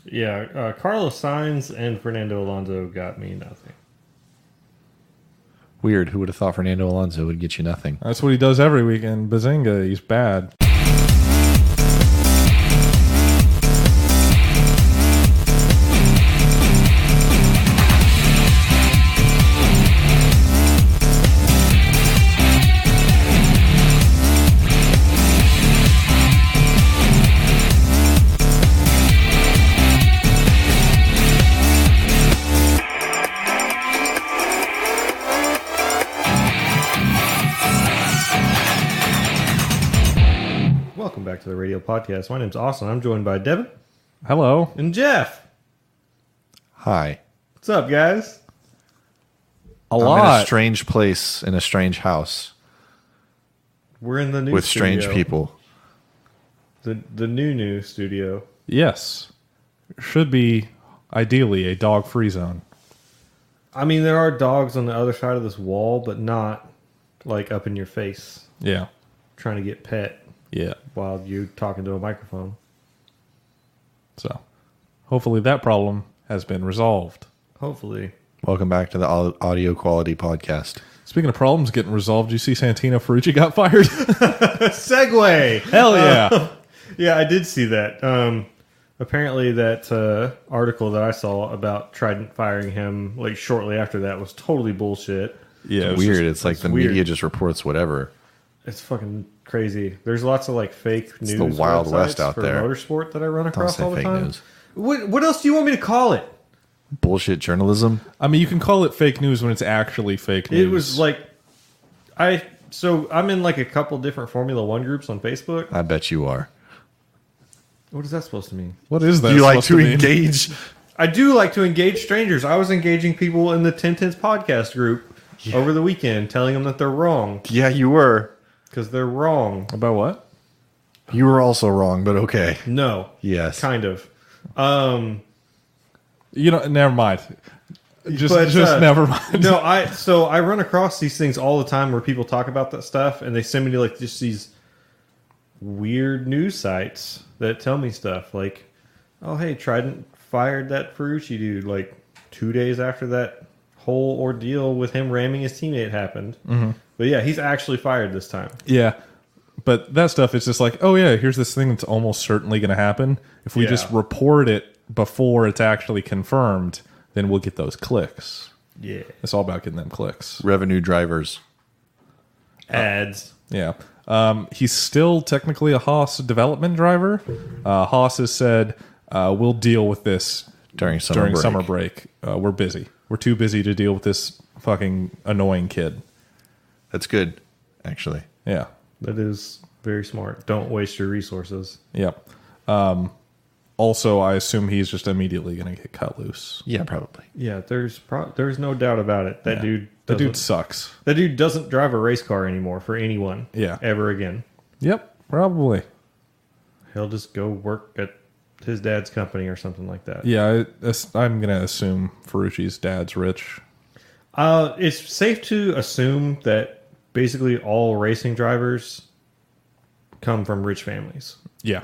Yeah, Carlos Sainz and Fernando Alonso got me nothing. Weird. Who would have thought Fernando Alonso would get you nothing? That's what he does every weekend. Bazinga, he's bad. Back to the Radial podcast. My name's Austin. I'm joined by Devin. Hello. And Jeff. Hi. What's up, guys? I'm in a strange place in a strange house. We're in the new with studio. strange people. The new studio. Yes. Should be, ideally, a dog-free zone. I mean, there are dogs on the other side of this wall, but not, like, up in your face. Yeah. Trying to get pet. Yeah. While you're talking to a microphone. So, hopefully that problem has been resolved. Hopefully. Welcome back to the Audio Quality Podcast. Speaking of problems getting resolved, you see Santino Ferrucci got fired? Segue! Hell yeah. Yeah, I did see that. Apparently that article that I saw about Trident firing him like shortly after that was totally bullshit. Yeah, It's weird. It's like the media just reports whatever. It's fucking crazy. There's lots of like fake news. It's the Wild West out for there. Motorsport that I run across all the fake time. News. What else do you want me to call it? Bullshit journalism. I mean, you can call it fake news when it's actually fake news. It was like so I'm in like a couple different Formula One groups on Facebook. I bet you are. What is that supposed to mean? What is that? Do you like to mean? engage? I do like to engage strangers. I was engaging people in the 1010s podcast group over the weekend, telling them that they're wrong. Yeah, you were. Because they're wrong. About what? You were also wrong, but okay. No. Yes. Kind of. You know, never mind. Just never mind. No, I run across these things all the time where people talk about that stuff, and they send me to like just these weird news sites that tell me stuff like, oh, hey, Trident fired that Ferrucci dude like 2 days after that whole ordeal with him ramming his teammate happened. Mm-hmm. But yeah, he's actually fired this time. Yeah. But that stuff is just like, oh yeah, here's this thing that's almost certainly going to happen. If we just report it before it's actually confirmed, then we'll get those clicks. Yeah. It's all about getting them clicks. Revenue drivers. Ads. Yeah. He's still technically a Haas development driver. Haas has said, we'll deal with this During summer break. We're busy. We're too busy to deal with this fucking annoying kid. That's good, actually. Yeah. That is very smart. Don't waste your resources. Yep. Also, I assume he's just immediately going to get cut loose. Yeah, probably. Yeah, there's no doubt about it. That dude sucks. That dude doesn't drive a race car anymore for anyone. Yeah. Ever again. Yep, probably. He'll just go work at his dad's company or something like that. Yeah, I'm going to assume Ferrucci's dad's rich. It's safe to assume that basically all racing drivers come from rich families. Yeah.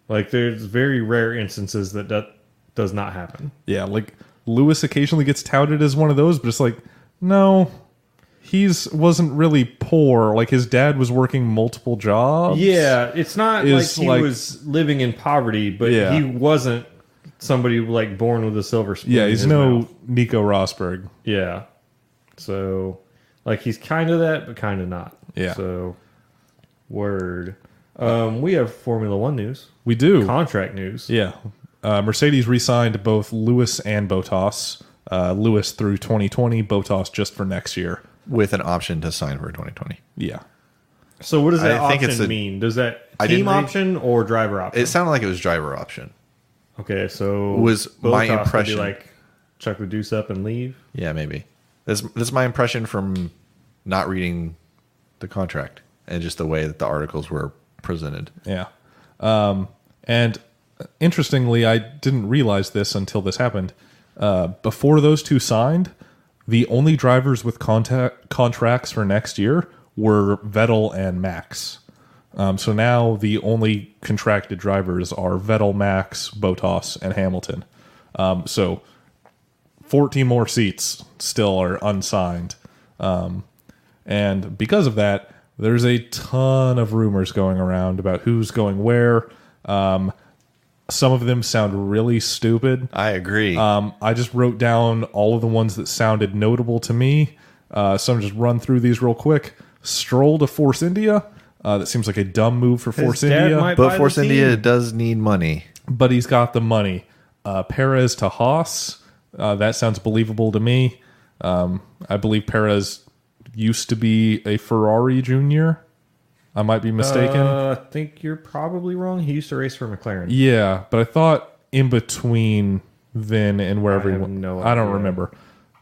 Like, there's very rare instances that does not happen. Yeah, like, Lewis occasionally gets touted as one of those, but it's like, no, wasn't really poor. Like, his dad was working multiple jobs. Yeah, it's not like he was living in poverty, but he wasn't somebody, like, born with a silver spoon. Yeah, he's no Nico Rosberg. Yeah. So, like, he's kind of that, but kind of not. Yeah. So, word. We have Formula One news. We do. Contract news. Yeah. Mercedes re-signed both Lewis and Bottas. Lewis through 2020, Bottas just for next year. With an option to sign for 2020. Yeah. So what does that option mean? Does that team option or driver option? It sounded like it was driver option. Okay, so was Bottas my impression. would be like, chuck the deuce up and leave? Yeah, maybe. This is my impression from not reading the contract and just the way that the articles were presented. Yeah. And interestingly, I didn't realize this until this happened. Before those two signed, the only drivers with contracts for next year were Vettel and Max. So now the only contracted drivers are Vettel, Max, Bottas, and Hamilton. So 14 more seats still are unsigned. And because of that, there's a ton of rumors going around about who's going where. Some of them sound really stupid. I agree. I just wrote down all of the ones that sounded notable to me. So I'm just run through these real quick. Stroll to Force India. That seems like a dumb move for Force dad India. might- but buy Force the India team. does need money. But he's got the money. Perez to Haas. That sounds believable to me. I believe Perez used to be a Ferrari junior. I might be mistaken. I think you're probably wrong. He used to race for McLaren. Yeah, but I thought in between then and wherever I he have went. no I don't idea. remember.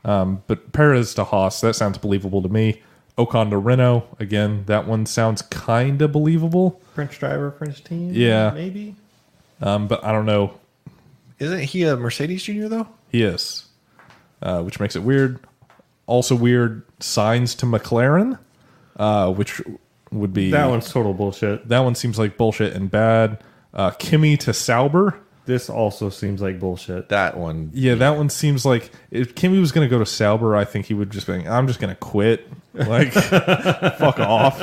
But Perez to Haas, that sounds believable to me. Ocon to Renault, again, that one sounds kind of believable. French driver, French team. Yeah. Maybe. But I don't know. Isn't he a Mercedes junior, though? He is, which makes it weird. Also weird, signs to McLaren, which would be... That one's total bullshit. That one seems like bullshit and bad. Kimi to Sauber. This also seems like bullshit. That one. Yeah, that one seems like if Kimi was going to go to Sauber, I think he would just be, I'm just going to quit. Like, fuck off.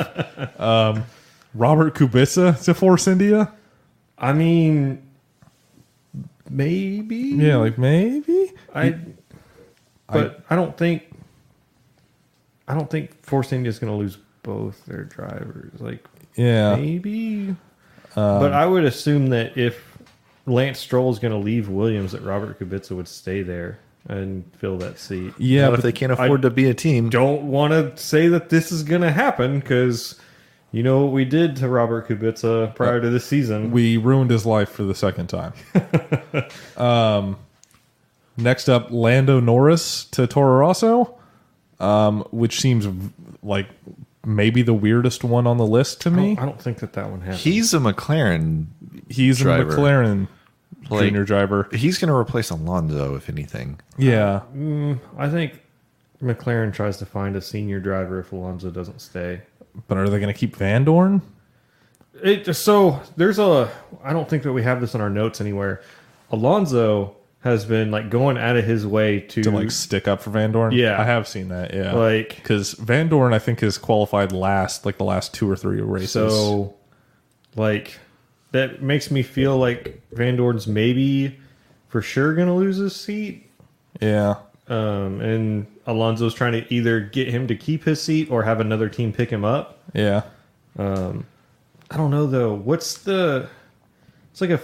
Robert Kubica to Force India. I mean, maybe. Yeah, like maybe. I don't think Force India is going to lose both their drivers. Like, Yeah. maybe. But I would assume that if Lance Stroll is going to leave Williams, that Robert Kubica would stay there and fill that seat. Yeah, Not but if they can't afford to be a team. Don't want to say that this is going to happen because you know what we did to Robert Kubica prior to this season. we ruined his life for the second time. Next up, Lando Norris to Toro Rosso, which seems like maybe the weirdest one on the list to me. I don't think that one happens. He's a McLaren. He's driver. a McLaren Like, junior driver. He's going to replace Alonso, if anything. Yeah. I think McLaren tries to find a senior driver if Alonso doesn't stay. But are they going to keep Van Dorn? So there's I don't think that we have this in our notes anywhere. Alonso has been like going out of his way to To stick up for Van Dorn? Yeah. I have seen that, yeah. Like- because Van Dorn, I think, has qualified last, like the last 2 or 3 races. So, like, that makes me feel like Van Dorn's maybe for sure going to lose his seat. yeah. And Alonso's trying to either get him to keep his seat or have another team pick him up. Yeah. I don't know, though. It's like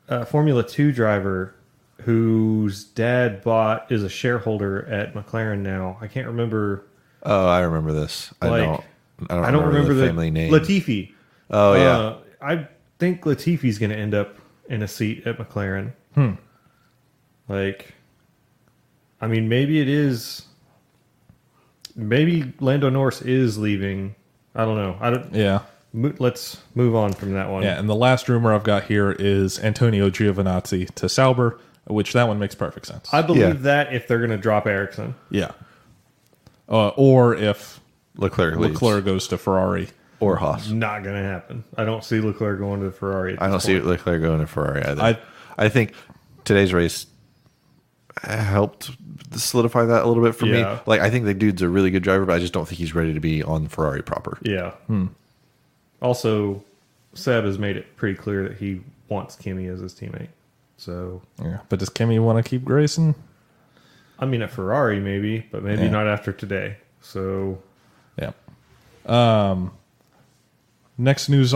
a Formula 2 driver whose dad is a shareholder at McLaren now. I can't remember. Oh, I remember this. I don't remember the family name. Latifi. Oh, yeah. I think Latifi's going to end up in a seat at McLaren. Like, I mean, maybe it is. Maybe Lando Norris is leaving. I don't know. Yeah. Let's move on from that one. Yeah. And the last rumor I've got here is Antonio Giovinazzi to Sauber, which that one makes perfect sense. I believe Yeah. that if they're going to drop Ericsson. yeah. Or if Leclerc leaves. Leclerc goes to Ferrari. Or Haas. Not going to happen. I don't see Leclerc going to Ferrari. I don't see Leclerc going to Ferrari either. I- I think today's race helped solidify that a little bit for me. Yeah. Like, I think the dude's a really good driver, but I just don't think he's ready to be on Ferrari proper. Yeah. Also, Seb has made it pretty clear that he wants Kimi as his teammate. So, Yeah. But does Kimi want to keep racing? I mean, at Ferrari maybe, but maybe Yeah. not after today. So, Yeah. Next news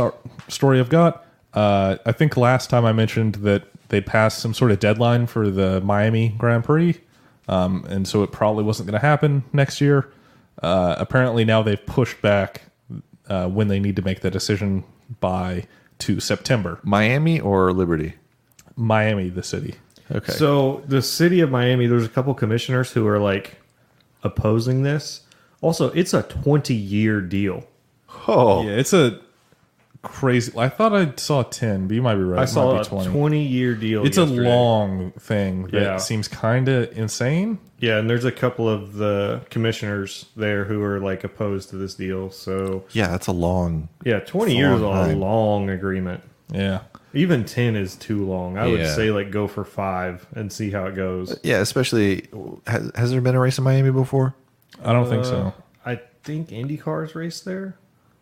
story I've got. I think last time I mentioned that they passed some sort of deadline for the Miami Grand Prix, and so it probably wasn't going to happen next year. Apparently now they've pushed back when they need to make the decision to September. Miami or Liberty? Miami, the city. Okay. So the city of Miami, there's a couple commissioners who are like opposing this. Also, it's a 20-year deal. oh, Yeah, it's a crazy. I thought I saw 10, but you might be right. I It saw might a be 20. 20-year deal. It's yesterday. a long thing that Yeah. seems kind of insane. Yeah, and there's a couple of the commissioners there who are like opposed to this deal. So Yeah, that's a long. yeah, 20 It's a years is long a time. long agreement. Yeah. Even 10 is too long. I would Yeah. say like go for 5 and see how it goes. Yeah, especially has there been a race in Miami before? I don't think so. I think Indy cars race there,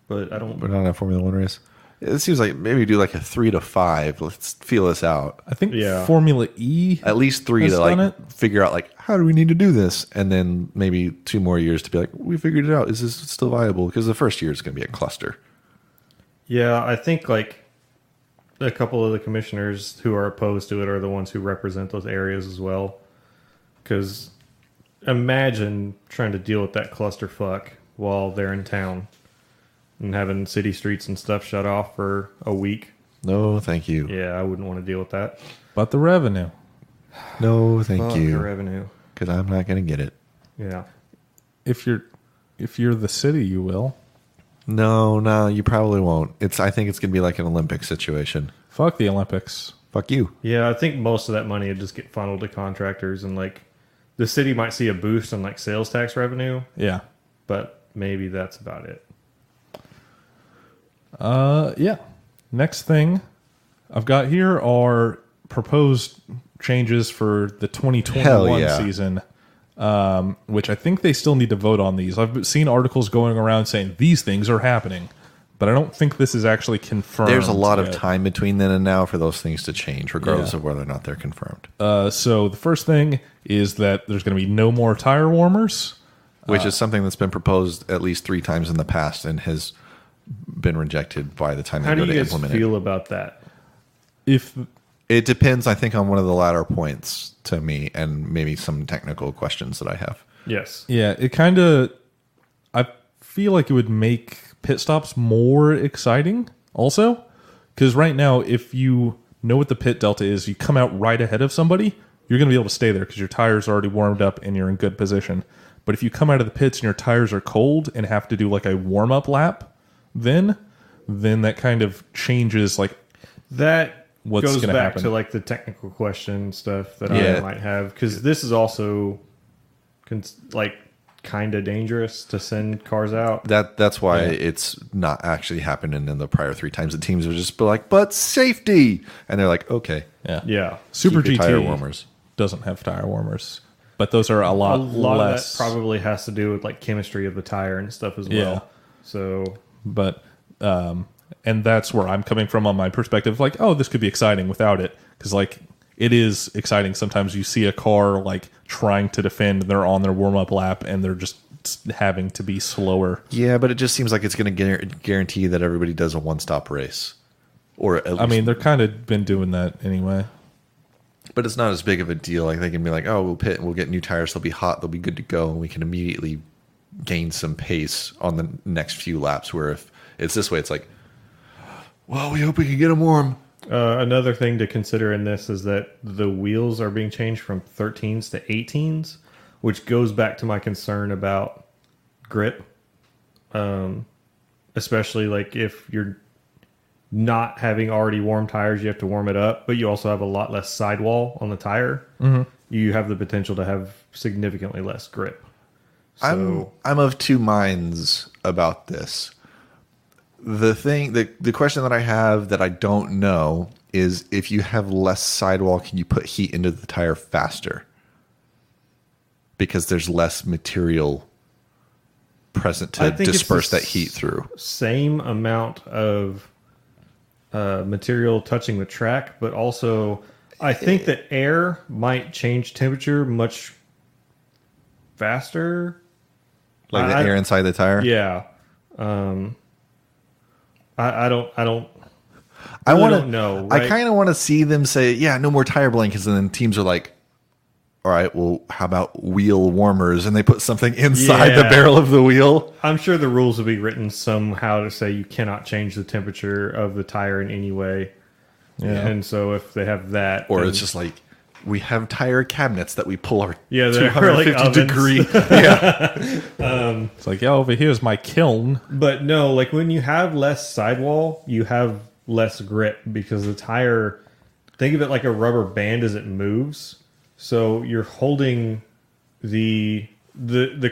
but I don't. But not a Formula One race. It seems like maybe do like a 3 to 5. Let's feel this out. I think Yeah. Formula E. At least 3 has to done like it. figure out like how do we need to do this, and then maybe 2 more years to be like we figured it out. Is this still viable? Because the first year is going to be a cluster. Yeah, I think like a couple of the commissioners who are opposed to it are the ones who represent those areas as well. Because imagine trying to deal with that clusterfuck while they're in town and having city streets and stuff shut off for a week. No, thank you. Yeah, I wouldn't want to deal with that. But the revenue. No, thank Fuck the you. revenue. Because I'm not going to get it. Yeah. If you're the city, you will. No, you probably won't. I think it's going to be like an Olympic situation. Fuck the Olympics. Fuck you. Yeah, I think most of that money would just get funneled to contractors, and like the city might see a boost in like sales tax revenue, Yeah. but maybe that's about it. Yeah. Next thing I've got here are proposed changes for the 2021 Hell yeah. season, which I think they still need to vote on these. I've seen articles going around saying these things are happening, but I don't think this is actually confirmed. There's a lot of yet. time between then and now for those things to change, regardless Yeah. of whether or not they're confirmed. So the first thing is that there's going to be no more tire warmers. Which is something that's been proposed at least 3 times in the past and has been rejected by the time How they do go you to guys implement feel about that? If it. It depends, I think, on one of the latter points to me and maybe some technical questions that I have. Yes. Yeah, it kind of. I feel like it would make pit stops more exciting, also, because right now, if you know what the pit delta is, you come out right ahead of somebody, you're going to be able to stay there because your tires are already warmed up and you're in good position. But if you come out of the pits and your tires are cold and have to do like a warm up lap, then that kind of changes like That What's goes gonna back happen? to like the technical question stuff that Yeah. I might have, because this is also like kind of dangerous to send cars out. That's why Yeah. it's not actually happening in the prior 3 times. The teams are just be like, but safety. And they're like, okay. yeah. Yeah. Super keep your GT tire warmers. doesn't have tire warmers, but those are a A lot, lot less. of that probably has to do with like chemistry of the tire and stuff as well. Yeah. So But and that's where I'm coming from on my perspective. Like, oh, this could be exciting without it, because like it is exciting. Sometimes you see a car like trying to defend, they're on their warm up lap, and they're just having to be slower. Yeah, but it just seems like it's going to guarantee that everybody does a one-stop race. Or at least, I mean, they're kind of been doing that anyway. but it's not as big of a deal. Like they can be like, oh, we'll pit and we'll get new tires. They'll be hot. They'll be good to go. And we can immediately gain some pace on the next few laps. Where if it's this way, it's like, well, we hope we can get them warm. another thing to consider in this is that the wheels are being changed from 13s to 18s, which goes back to my concern about grip. Especially like if you're not having already warm tires, you have to warm it up, but you also have a lot less sidewall on the tire. Mm-hmm. You have the potential to have significantly less grip. So I'm of 2 minds about this. The question that I have that I don't know is if you have less sidewall, can you put heat into the tire faster? Because there's less material present I to think it's disperse the that heat through. same amount of material touching the track, but also I think that air might change temperature much faster. Like the air inside the tire? Yeah. I don't I really want to don't know. I Right? kind of want to see them say, yeah, no more tire blankets. And then teams are like, all right, well, how about wheel warmers? And they put something inside the Yeah. barrel of the wheel. I'm sure the rules will be written somehow to say you cannot change the temperature of the tire in any way. Yeah. And so if they have that, Or then- it's just like, we have tire cabinets that we pull our Yeah, they're 250 like degree. Yeah. It's like, yeah, over here's my kiln. But no, like when you have less sidewall, you have less grip because the tire, think of it like a rubber band as it moves. So you're holding the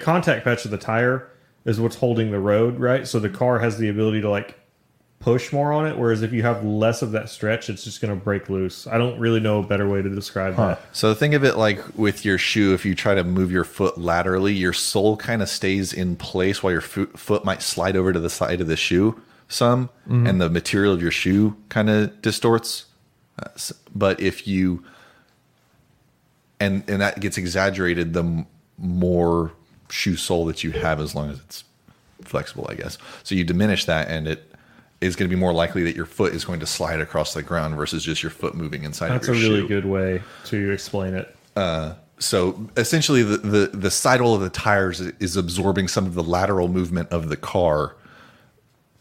contact patch of the tire is what's holding the road, right? So the car has the ability to like push more on it, whereas if you have less of that stretch, it's just going to break loose. I don't really know a better way to describe that. So think of it like with your shoe. If you try to move your foot laterally, your sole kind of stays in place while your foot might slide over to the side of the shoe some, and the material of your shoe kind of distorts. But if you and that gets exaggerated the more shoe sole that you have, as long as it's flexible, I guess. So you diminish that, and it is going to be more likely that your foot is going to slide across the ground versus just your foot moving inside That's of your shoe. a really good way to explain it. So essentially, the sidewall of the tires is absorbing some of the lateral movement of the car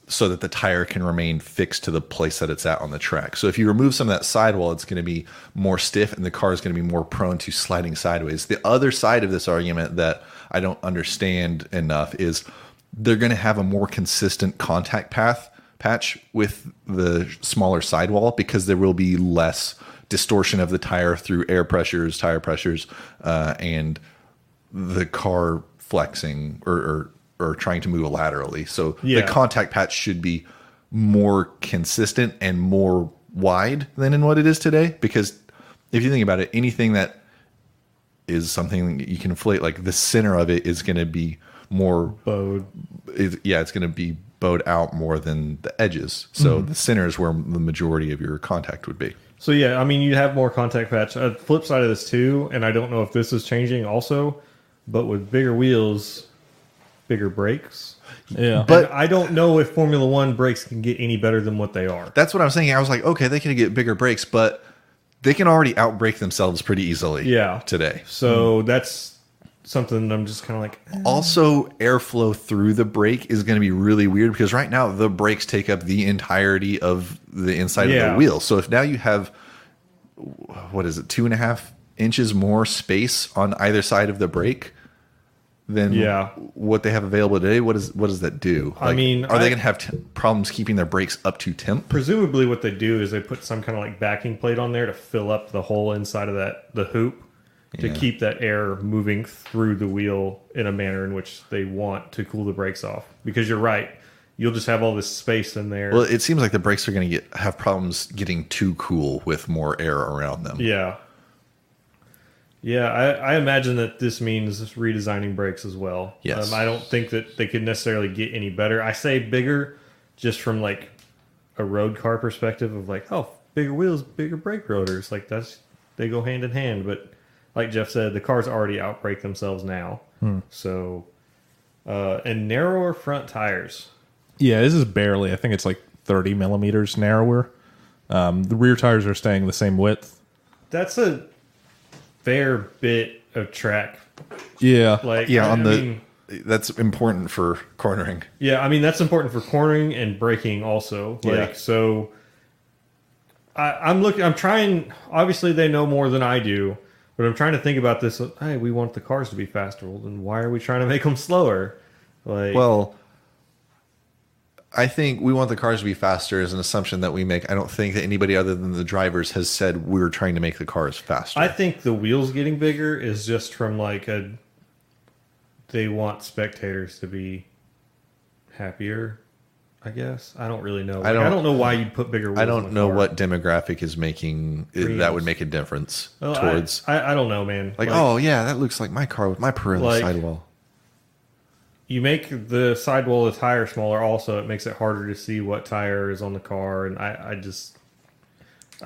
so that the tire can remain fixed to the place that it's at on the track. So if you remove some of that sidewall, it's going to be more stiff and the car is going to be more prone to sliding sideways. The other side of this argument that I don't understand enough is they're going to have a more consistent contact patch with the smaller sidewall because there will be less distortion of the tire through air pressures, tire pressures, and the car flexing or trying to move laterally. So the contact patch should be more consistent and more wide than in what it is today. Because if you think about it, anything that is something that you can inflate, like the center of it is going to be more Bowed. It's going to be bowed out more than the edges. So the center is where the majority of your contact would be. So yeah, I mean, you have more contact patch. Flip side of this too, and I don't know if this is changing also, but with bigger wheels, bigger brakes. Yeah. But And I don't know if Formula One brakes can get any better than what they are. that's what I'm saying. I was like, okay, they can get bigger brakes, but they can already outbrake themselves pretty easily today. So that's something I'm just kind of like... Also, airflow through the brake is going to be really weird because right now the brakes take up the entirety of the inside of the wheel. So if now you have, what is it, 2.5 inches more space on either side of the brake than what they have available today, what does that do? I mean, are they going to have problems keeping their brakes up to temp? Presumably what they do is they put some kind of like backing plate on there to fill up the whole inside of the hoop to keep that air moving through the wheel in a manner in which they want to cool the brakes off. Because you're right, you'll just have all this space in there. Well, it seems like the brakes are going to have problems getting too cool with more air around them. Yeah. Yeah, I imagine that this means redesigning brakes as well. Yes. I don't think that they could necessarily get any better. I say bigger just from like a road car perspective of like, oh, bigger wheels, bigger brake rotors. Like they go hand in hand. But like Jeff said, the cars already outbrake themselves now. So, and narrower front tires. Yeah, this is barely. I think it's like 30 millimeters narrower. The rear tires are staying the same width. That's a fair bit of track. Yeah. Like, Yeah, I mean, that's important for cornering. yeah, I mean, that's important for cornering and braking also. Like, so I'm trying, obviously they know more than I do, but I'm trying to think about this. Hey, we want the cars to be faster. Well, then why are we trying to make them slower? Like, Well, I think we want the cars to be faster is an assumption that we make. I don't think that anybody other than the drivers has said we're trying to make the cars faster. I think the wheels getting bigger is just from like they want spectators to be happier, I guess. I don't really know. Like, I don't know why you'd put bigger wheels I on don't the know car. what demographic is making that would make a difference Well, towards. I don't know, man. Like, oh yeah, that looks like my car with my parental Like- sidewall. You make the sidewall of the tire smaller also, it makes it harder to see what tire is on the car, and I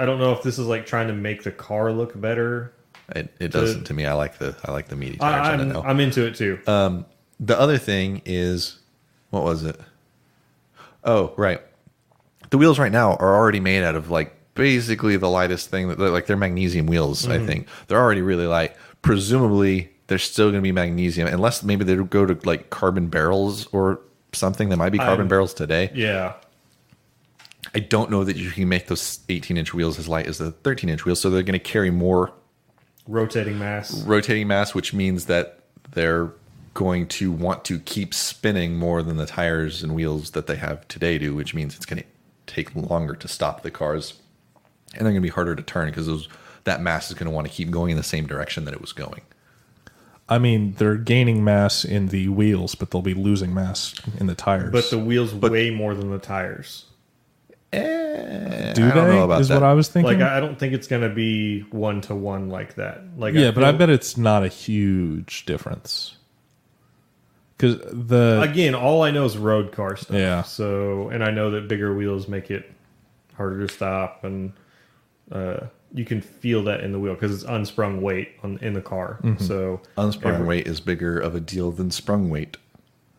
don't know if this is like trying to make the car look better. It doesn't to me. I like the meaty tires. I don't know. I'm into it too. The other thing is, what was it? Oh, right. The wheels right now are already made out of like basically the lightest thing that like they're magnesium wheels. I think they're already really light. Presumably, they're still going to be magnesium unless maybe they go to like carbon barrels or something. There might be carbon barrels today. Yeah. I don't know that you can make those 18-inch wheels as light as the 13-inch wheels, so they're going to carry more rotating mass. rotating mass, which means that they're going to want to keep spinning more than the tires and wheels that they have today do, which means it's going to take longer to stop the cars, and they're going to be harder to turn because that mass is going to want to keep going in the same direction that it was going. I mean, they're gaining mass in the wheels, but they'll be losing mass in the tires. But the wheels weigh more than the tires. Do I they? don't know about is that. what I was thinking. Like, I don't think it's going to be 1-to-1 like that. Like, Yeah, but I bet it's not a huge difference. Because again, all I know is road car stuff. Yeah. So, and I know that bigger wheels make it harder to stop, and you can feel that in the wheel because it's unsprung weight in the car. Mm-hmm. So Unsprung weight is bigger of a deal than sprung weight.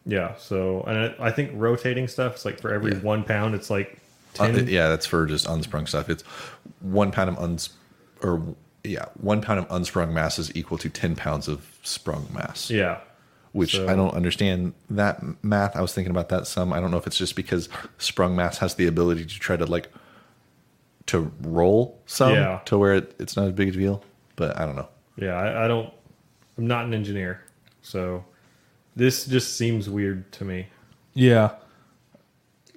yeah. So, and I think rotating stuff is like for every 1 pound, it's like 10. Yeah, that's for just unsprung stuff. It's 1 pound of 1 pound of unsprung mass is equal to 10 pounds of sprung mass. Yeah. Which So- I don't understand that math. I was thinking about that some. I don't know if it's just because sprung mass has the ability to try to to roll some Yeah. to where it's not as big a deal. But I don't know. Yeah. I'm not an engineer. So this just seems weird to me. yeah,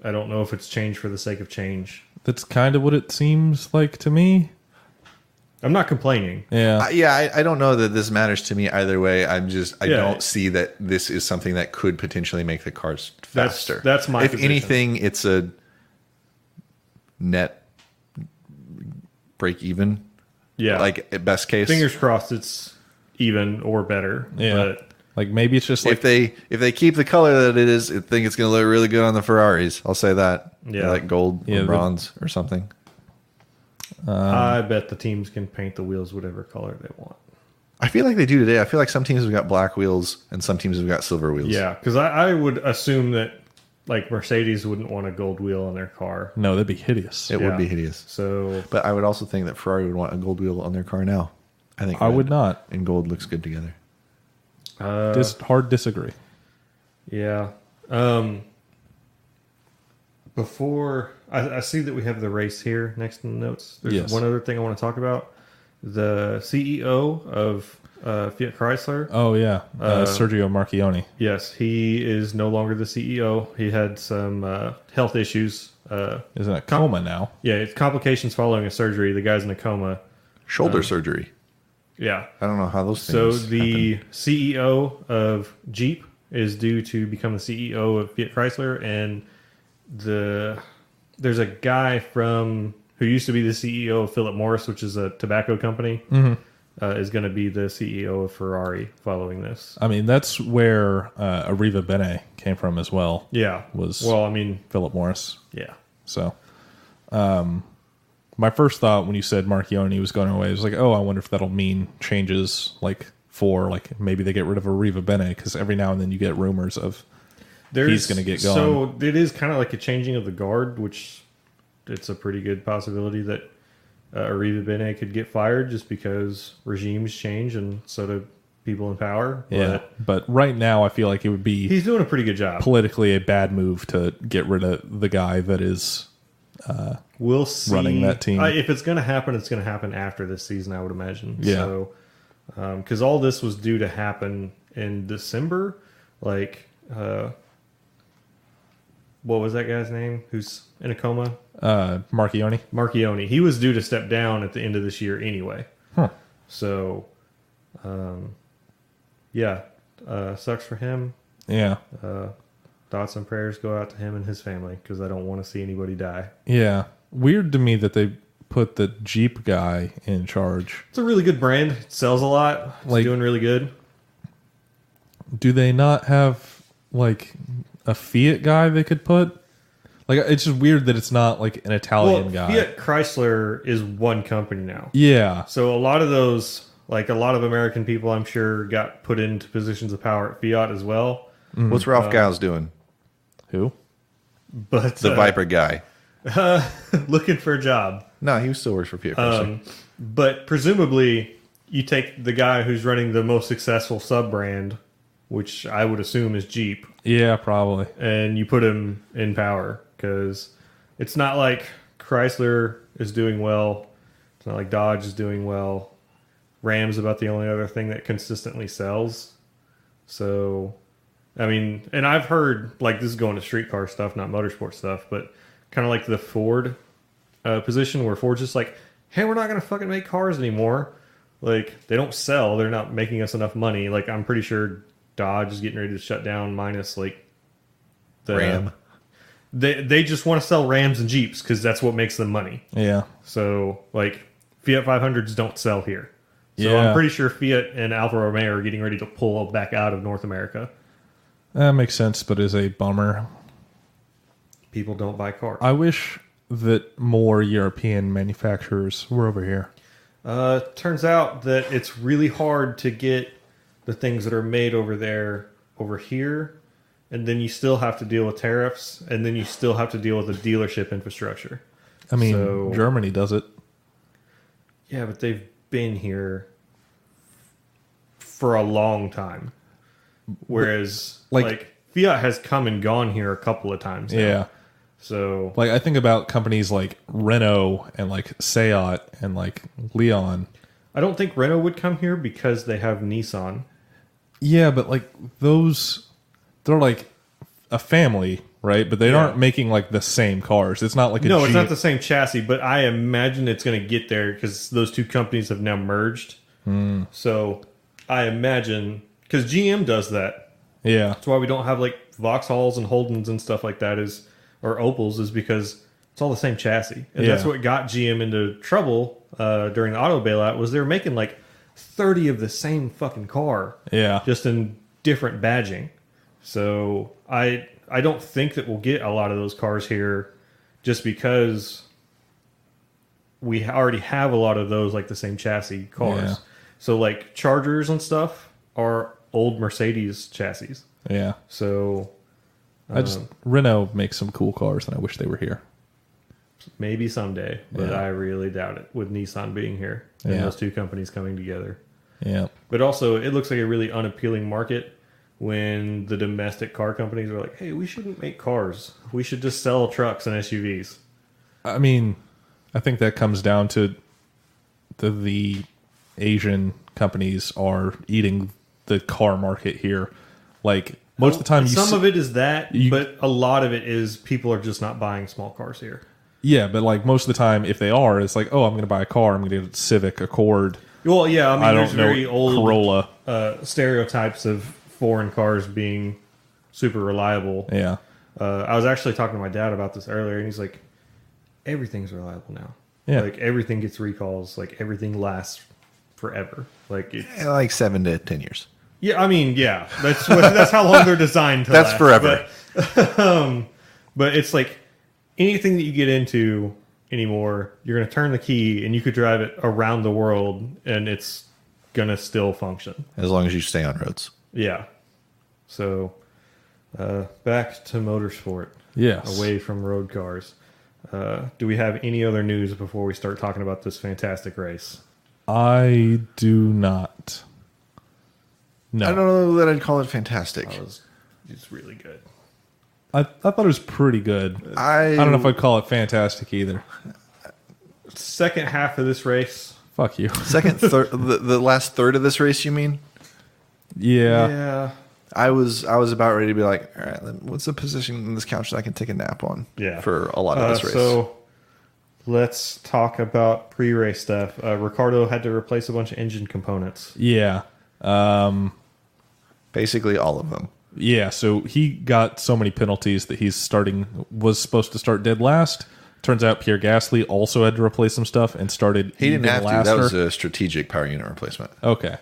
I don't know if it's change for the sake of change. that's kind of what it seems like to me. I'm not complaining. Yeah. I don't know that this matters to me either way. I Yeah. don't see that this is something that could potentially make the cars faster. That's my If position. anything, it's a net break even. Yeah. Like at best case. Fingers crossed it's even or better. Yeah. But Like maybe it's just like if they keep the color that it is, I think it's going to look really good on the Ferraris. I'll say that. Yeah. Like gold Yeah, or bronze or something. I bet the teams can paint the wheels whatever color they want. I feel like they do today. I feel like some teams have got black wheels and some teams have got silver wheels. Yeah, because I would assume that like Mercedes wouldn't want a gold wheel on their car. no, that'd be hideous. It Yeah. would be hideous. So But I would also think that Ferrari would want a gold wheel on their car now. I think I red would not. and gold looks good together. Hard disagree. yeah. Before I see that we have the race here next in the notes. There's Yes. one other thing I want to talk about. The CEO of Fiat Chrysler. Oh yeah, Sergio Marchionne. Yes, he is no longer the CEO. He had some health issues. Is in a coma now. Yeah, it's complications following a surgery. The guy's in a coma. Shoulder surgery. Yeah. I don't know how those So things the happen. CEO of Jeep is due to become the CEO of Fiat Chrysler, and there's a guy who used to be the CEO of Philip Morris, which is a tobacco company, is going to be the CEO of Ferrari following this. I mean, that's where Arriva Bene came from as well. Yeah. Was Well, I mean, Philip Morris. yeah. So, my first thought when you said Marchionne was going away was like, oh, I wonder if that'll mean changes like maybe they get rid of Arriva Bene because every now and then you get rumors of he's going to get going. So it is kind of like a changing of the guard, which it's a pretty good possibility that Arriva Bene could get fired just because regimes change and so do people in power. Yeah, but right now I feel like it would be He's doing a pretty good job. politically a bad move to get rid of the guy that is. We'll see. Running that team. If it's going to happen, it's going to happen after this season, I would imagine. Yeah. So, because all this was due to happen in December. Like, what was that guy's name who's in a coma? Marchionne. Marchionne. He was due to step down at the end of this year anyway. Huh. So, yeah, sucks for him. Yeah. Thoughts and prayers go out to him and his family because I don't want to see anybody die. Yeah. Weird to me that they put the Jeep guy in charge. It's a really good brand. It sells a lot. It's Like- doing really good. Do they not have like a Fiat guy they could put? Like it's just weird that it's not like an Italian guy. Fiat Chrysler is one company now. Yeah. So a lot of those, like a lot of American people, I'm sure, got put into positions of power at Fiat as well. What's Ralph Giles doing? Who? But The Viper guy. looking for a job. No, he still works for Fiat Chrysler. But presumably, you take the guy who's running the most successful sub brand, which I would assume is Jeep, Yeah, probably. and you put him in power because it's not like Chrysler is doing well. It's not like Dodge is doing well. Ram's about the only other thing that consistently sells. So, I mean, and I've heard, like, this is going to street car stuff, not motorsport stuff, but kind of like the Ford position where Ford's just like, hey, we're not going to fucking make cars anymore. Like, they don't sell. They're not making us enough money. Like, I'm pretty sure Dodge is getting ready to shut down minus, like, the Ram. They just want to sell Rams and Jeeps because that's what makes them money. Yeah. So, like, Fiat 500s don't sell here. So Yeah. I'm pretty sure Fiat and Alfa Romeo are getting ready to pull back out of North America. That makes sense, but is a bummer. People don't buy cars. I wish that more European manufacturers were over here. Turns out that it's really hard to get the things that are made over there over here, and then you still have to deal with tariffs, and then you still have to deal with the dealership infrastructure. I mean, So- Germany does it. Yeah, but they've been here for a long time. Whereas, like Fiat has come and gone here a couple of times now. Yeah. So, Like, I think about companies like Renault and like Seat and like Leon. I don't think Renault would come here because they have Nissan. Yeah, but like those, they're like a family, right? But they Yeah. aren't making like the same cars. It's not like a No, it's G- not the same chassis, but I imagine it's going to get there because those two companies have now merged. So I imagine, because GM does that. Yeah. That's why we don't have like Vauxhalls and Holdens and stuff like that, or Opels, is because it's all the same chassis. And that's Yeah. what got GM into trouble during the auto bailout, was they were making like 30 of the same fucking car. Yeah. Just in different badging. So I don't think that we'll get a lot of those cars here just because we already have a lot of those, like the same chassis cars. Yeah. So like Chargers and stuff are old Mercedes chassis. Yeah. So Renault makes some cool cars and I wish they were here. maybe someday, but Yeah. I really doubt it with Nissan being here and Yeah. those two companies coming together. Yeah. But also, it looks like a really unappealing market when the domestic car companies are like, hey, we shouldn't make cars. We should just sell trucks and SUVs. I mean, I think that comes down to the Asian companies are eating the car market here. Like most of the time, Some of it is that, you- but a lot of it is people are just not buying small cars here. yeah, but like most of the time, if they are, it's like, oh, I'm going to buy a car. I'm going to get a Civic, Accord. Well, yeah, I mean, I there's don't know, very old Corolla. Stereotypes of foreign cars being super reliable. Yeah, I was actually talking to my dad about this earlier, and he's like, everything's reliable now. Yeah. Like, everything gets recalls. Like, everything lasts forever. Like, it's... Like 7 to 10 years. Yeah, I mean, yeah. That's how long they're designed to That's last. forever. But it's like, anything that you get into anymore, you're going to turn the key, and you could drive it around the world, and it's going to still function. As long as you stay on roads. Yeah. So, back to motorsport. yes. Away from road cars. Do we have any other news before we start talking about this fantastic race? I do not. No, I don't know that I'd call it fantastic. It's really good. I thought it was pretty good. I don't know if I'd call it fantastic either. Second half of this race. Fuck you. Second, third, the last third of this race, you mean? Yeah. Yeah. I was about ready to be like, all right, what's the position in this couch that I can take a nap on? Yeah. For a lot of this race. So let's talk about pre-race stuff. Ricardo had to replace a bunch of engine components. Yeah. Basically all of them. Yeah, so he got so many penalties that was supposed to start dead last. Turns out Pierre Gasly also had to replace some stuff and started He didn't even have to. laster. That was a strategic power unit replacement. Okay.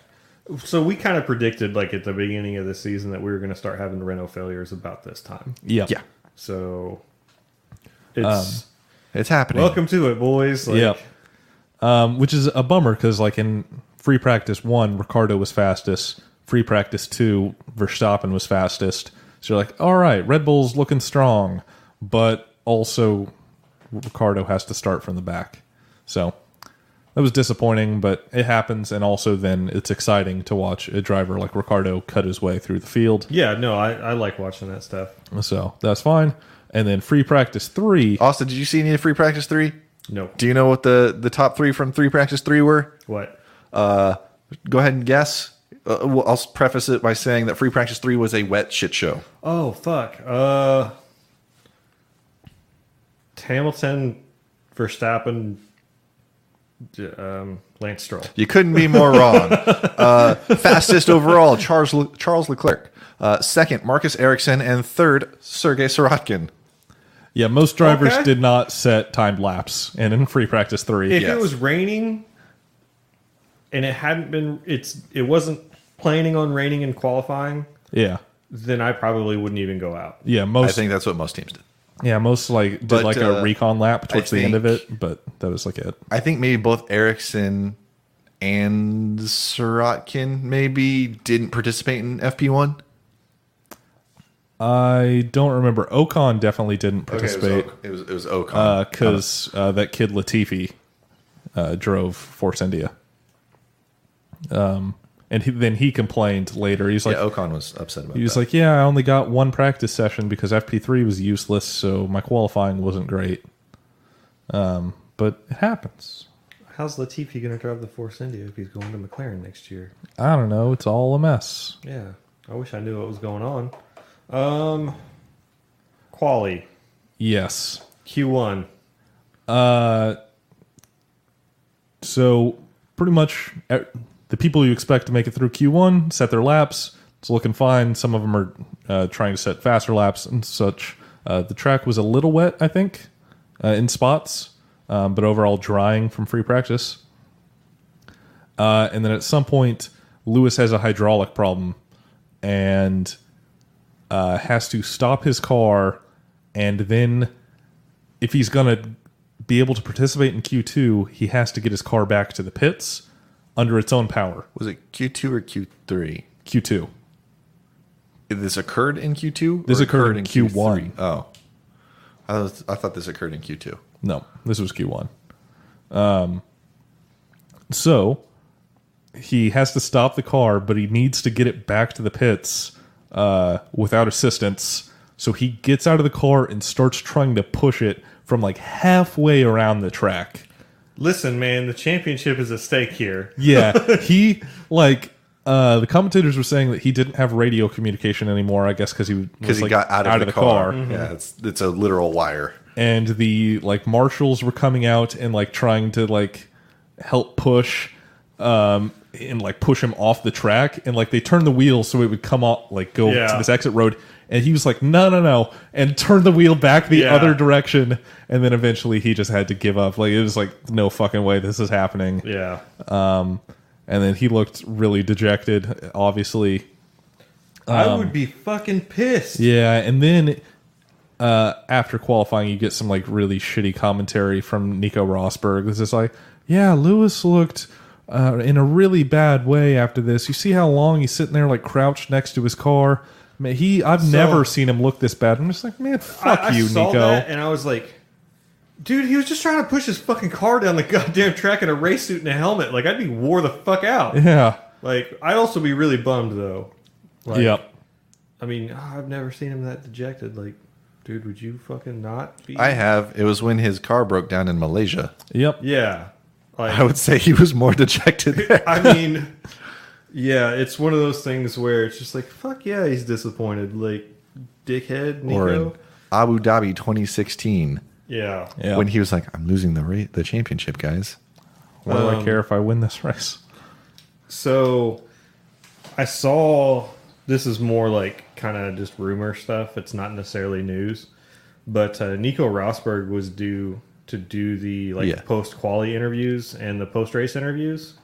So we kind of predicted, like at the beginning of the season, that we were going to start having Renault failures about this time. Yeah. Yeah. So it's It's happening. welcome to it, boys. Like, Yep. Which is a bummer because, like, in free practice 1, Ricardo was fastest. Free practice 2, Verstappen was fastest. So you're like, all right, Red Bull's looking strong, but also Ricardo has to start from the back. So that was disappointing, but it happens. And also then it's exciting to watch a driver like Ricardo cut his way through the field. Yeah, no, I like watching that stuff. So that's fine. And then free practice 3. Austin, did you see any of free practice 3? No. Do you know what the top 3 from free practice 3 were? What? Go ahead and guess. Well, I'll preface it by saying that Free Practice 3 was a wet shit show. Oh, fuck. Hamilton, Verstappen, Lance Stroll. You couldn't be more wrong. Fastest overall, Charles Leclerc. Second, Marcus Ericsson. And third, Sergei Sirotkin. Yeah, most drivers Okay. did not set timed laps, and in Free Practice 3, If Yes. it was raining and it hadn't been, it wasn't planning on raining in qualifying, yeah, then I probably wouldn't even go out. yeah, I most think that's what most teams did. most like did But, like a recon lap towards the end of think- it, but that was like it. I think maybe both Ericsson and Sirotkin maybe didn't participate in FP1. I don't remember. Ocon definitely didn't participate it was Ocon. because that kid Latifi drove Force India. And then he complained later. He's like, Ocon was upset about he was that. like, yeah, I only got one practice session because FP3 was useless, so my qualifying wasn't great. But it happens. How's Latifi going to drive the Force India if he's going to McLaren next year? I don't know. It's all a mess. Yeah, I wish I knew what was going on. Quali, Yes. Q1. So pretty much the people you expect to make it through Q1 set their laps. It's looking fine. Some of them are trying to set faster laps and such. The track was a little wet, I think, in spots, but overall drying from free practice. And then at some point, Lewis has a hydraulic problem and has to stop his car. And then if he's going to be able to participate in Q2, he has to get his car back to the pits under its own power. Was it Q2 or Q3? Q2. This occurred in Q2? This or occurred in Q1. Q3? Oh. I thought this occurred in Q2. No, this was Q1. So he has to stop the car, but he needs to get it back to the pits without assistance. So he gets out of the car and starts trying to push it from like halfway around the track. Listen, man, the championship is at stake here. Yeah, he like the commentators were saying that he didn't have radio communication anymore. I guess because he like, got out of the car. car. Yeah, it's a literal wire. And the like marshals were coming out and like trying to like help push and like push him off the track, and like they turned the wheel so it would come off like go to this exit road, and he was like no, and turned the wheel back the other direction, and then eventually he just had to give up. Like it was like no fucking way this is happening. Yeah. And then he looked really dejected, obviously. I would be fucking pissed. Yeah, and then after qualifying, you get some like really shitty commentary from Nico Rosberg. This is like, yeah, Lewis looked in a really bad way after this. You see how long he's sitting there like crouched next to his car. Man, I've never seen him look this bad. I'm just like, man, fuck I you, saw Nico. that and I was like, dude, he was just trying to push his fucking car down the goddamn track in a race suit and a helmet. Like, I'd be wore the fuck out. Yeah. Like, I'd also be really bummed, though. Like, Yep. I mean, I've never seen him that dejected. Like, dude, would you fucking not be? I have. It was when his car broke down in Malaysia. Yep. Yeah. Like, I would say he was more dejected there. I mean, yeah, it's one of those things where it's just like, fuck yeah, he's disappointed. Like, dickhead, Nico. Or in Abu Dhabi 2016, Yeah. Yeah. when he was like, "I'm losing the championship, guys." What do I care if I win this race? So, I saw, this is more like kind of just rumor stuff. It's not necessarily news. But Nico Rosberg was due to do the post-quali interviews and the post-race interviews.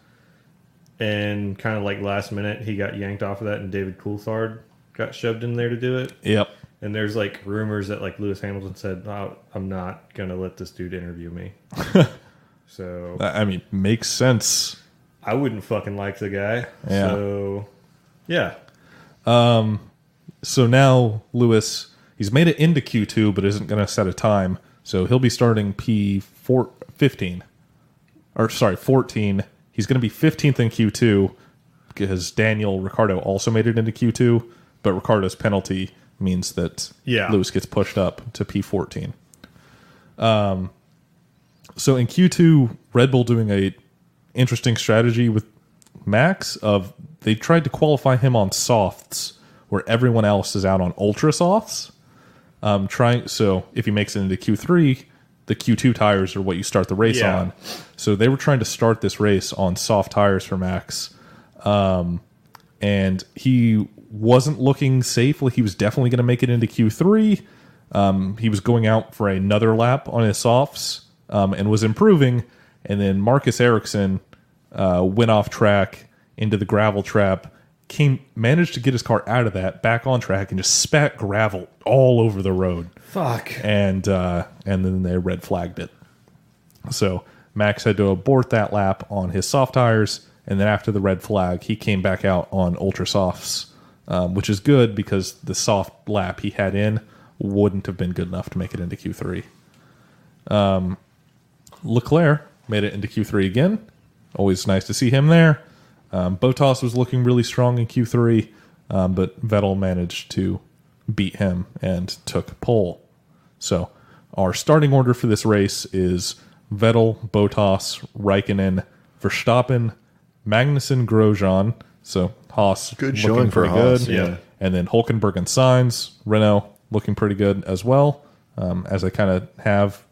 And kind of like last minute, he got yanked off of that, and David Coulthard got shoved in there to do it. Yep. And there's like rumors that like Lewis Hamilton said, oh, I'm not going to let this dude interview me. So I mean, makes sense. I wouldn't fucking like the guy. Yeah. So, yeah. So now Lewis, he's made it into Q2, but isn't going to set a time. So he'll be starting P15. Or, sorry, 14. He's going to be 15th in Q2 because Daniel Ricciardo also made it into Q2, but Ricciardo's penalty means that Lewis gets pushed up to P14. So in Q2, Red Bull doing a interesting strategy with Max of they tried to qualify him on softs where everyone else is out on ultra softs. So if he makes it into Q3, the Q2 tires are what you start the race on. So they were trying to start this race on soft tires for Max. And he wasn't looking safe. Like he was definitely going to make it into Q3. He was going out for another lap on his softs and was improving. And then Marcus Ericsson went off track into the gravel trap, managed to get his car out of that, back on track, and just spat gravel all over the road. Fuck. And then they red flagged it. So Max had to abort that lap on his soft tires, and then after the red flag, he came back out on ultra softs, which is good because the soft lap he had in wouldn't have been good enough to make it into Q3. Leclerc made it into Q3 again. Always nice to see him there. Bottas was looking really strong in Q3, but Vettel managed to beat him and took pole. So our starting order for this race is Vettel, Bottas, Raikkonen, Verstappen, Magnussen, Grosjean. So Haas Good looking showing for pretty Haas, good. yeah. And then Hulkenberg and Sainz, Renault looking pretty good as well, as they kind of have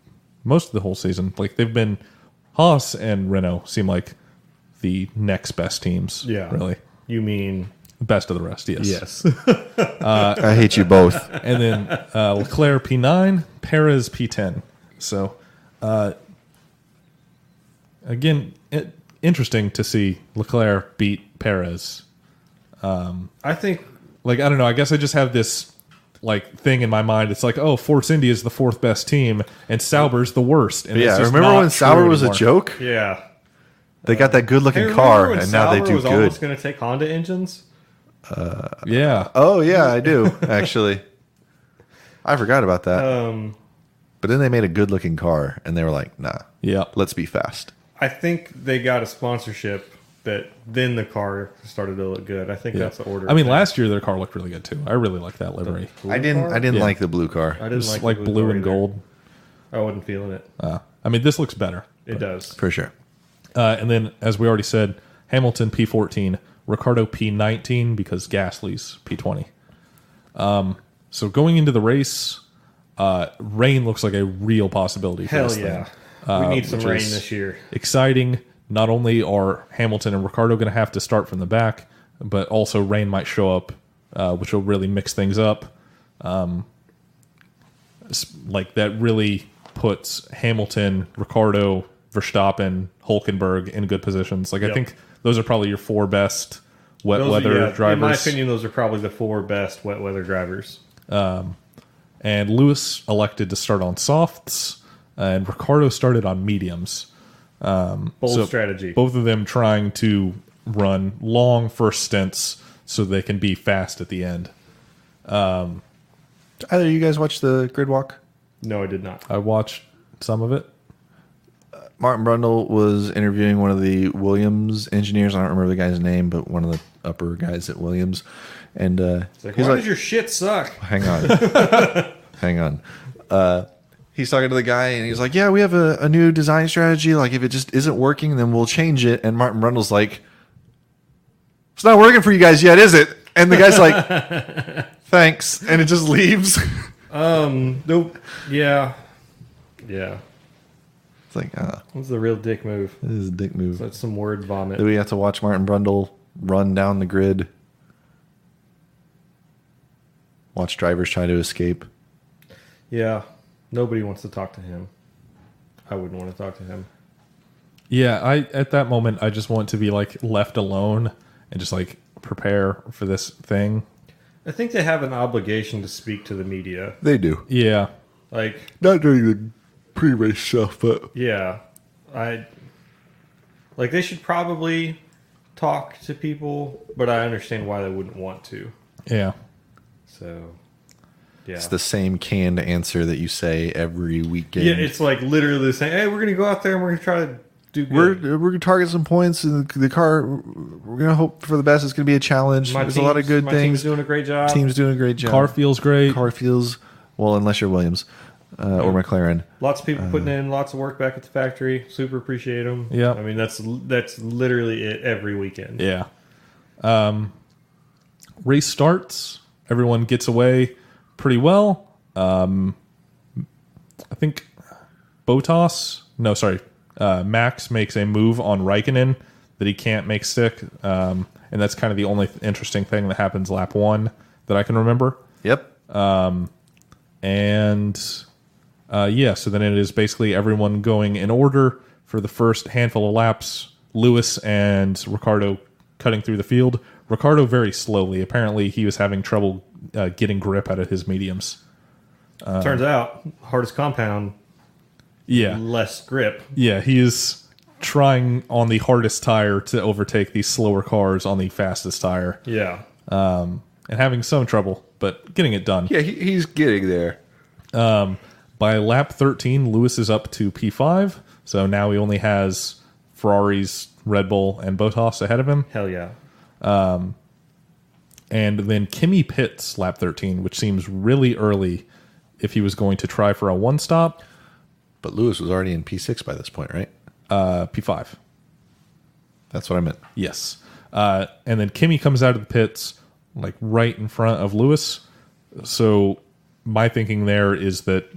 most of the whole season. Like they've been, Haas and Renault seem like the next best teams. Yeah. Really. You mean Best of the rest, yes. yes? I hate you both. And then Leclerc P9, Perez P10. So, again, interesting to see Leclerc beat Perez. I think Like, I don't know. I guess I just have this like thing in my mind. It's like, oh, Force India is the fourth best team, and Sauber's the worst. And Yeah, it's just remember not when true Sauber was a anymore. joke? yeah. They got that good-looking Hey, car, remember when and now they Sauber do was good. almost going to take Honda engines. Yeah. Oh, yeah, I do, actually. I forgot about that. But then they made a good-looking car, and they were like, nah, Yeah. let's be fast. I think they got a sponsorship that then the car started to look good. I think Yeah. that's the order. I mean, of last year their car looked really good too. I really like that livery. things. Blue I didn't car? I didn't Yeah. like the blue car. I It didn't was like like the blue car and either. gold. I wasn't feeling it. I mean, this looks better. It does. For sure. And then, as we already said, Hamilton P14, Ricardo P19 because Gasly's P20. So going into the race, rain looks like a real possibility for Hell this yeah. thing. We need some which rain is this year. Exciting. Not only are Hamilton and Ricardo going to have to start from the back, but also rain might show up, which will really mix things up. Like that really puts Hamilton, Ricardo, Verstappen, Hulkenberg in good positions. Like I Yep. think those are probably your four best wet Those- weather yeah, drivers. In my opinion, those are probably the four best wet weather drivers. And Lewis elected to start on softs, and Ricardo started on mediums. Bold strategy. Both of them trying to run long first stints so they can be fast at the end. Either of you guys watch the grid walk? No, I did not. I watched some of it. Martin Brundle was interviewing one of the Williams engineers. I don't remember the guy's name, but one of the upper guys at Williams. And It's like, he's why like, does your shit suck? hang on. Hang on. He's talking to the guy, and he's like, yeah, we have a new design strategy. Like, if it just isn't working, then we'll change it. And Martin Brundle's like, it's not working for you guys yet, is it? And the guy's like, thanks. And it just leaves. Nope. Yeah. Yeah. It's like, That's the real dick move. this is a dick move. That's some word vomit. Then we have to watch Martin Brundle run down the grid. Watch drivers try to escape. Yeah. Nobody wants to talk to him. I wouldn't want to talk to him. Yeah, at that moment I just want to be like left alone and just like prepare for this thing. I think they have an obligation to speak to the media. They do. Yeah. Like, Not during the pre-race stuff, but yeah. Like, they should probably talk to people, but I understand why they wouldn't want to. Yeah. So, yeah. it's the same canned answer that you say every weekend. Yeah, it's like literally saying, hey, we're going to go out there and we're going to try to do good. We're going to target some points, and the car, we're going to hope for the best. It's going to be a challenge. There's a lot of good my things. team's doing a great job. Team's doing a great job. Car feels great. Car feels, well, unless you're Williams. or McLaren. Lots of people putting in lots of work back at the factory. Super appreciate them. Yeah. I mean, that's literally it every weekend. Yeah. Race starts. Everyone gets away pretty well. I think Max makes a move on Raikkonen that he can't make stick. And that's kind of the only interesting thing that happens lap 1 that I can remember. Yep. So then it is basically everyone going in order for the first handful of laps. Lewis and Ricardo cutting through the field. Ricardo very slowly. Apparently, he was having trouble getting grip out of his mediums. Turns out, hardest compound, Yeah. less grip. Yeah, he is trying on the hardest tire to overtake these slower cars on the fastest tire. Yeah. And having some trouble, but getting it done. Yeah, he's getting there. By lap 13, Lewis is up to P5, so now he only has Ferraris, Red Bull, and Bottas ahead of him. Hell yeah. And then Kimi pits lap 13, which seems really early if he was going to try for a one-stop. But Lewis was already in P6 by this point, right? P5. That's what I meant. Yes. And then Kimi comes out of the pits, like right in front of Lewis. So my thinking there is that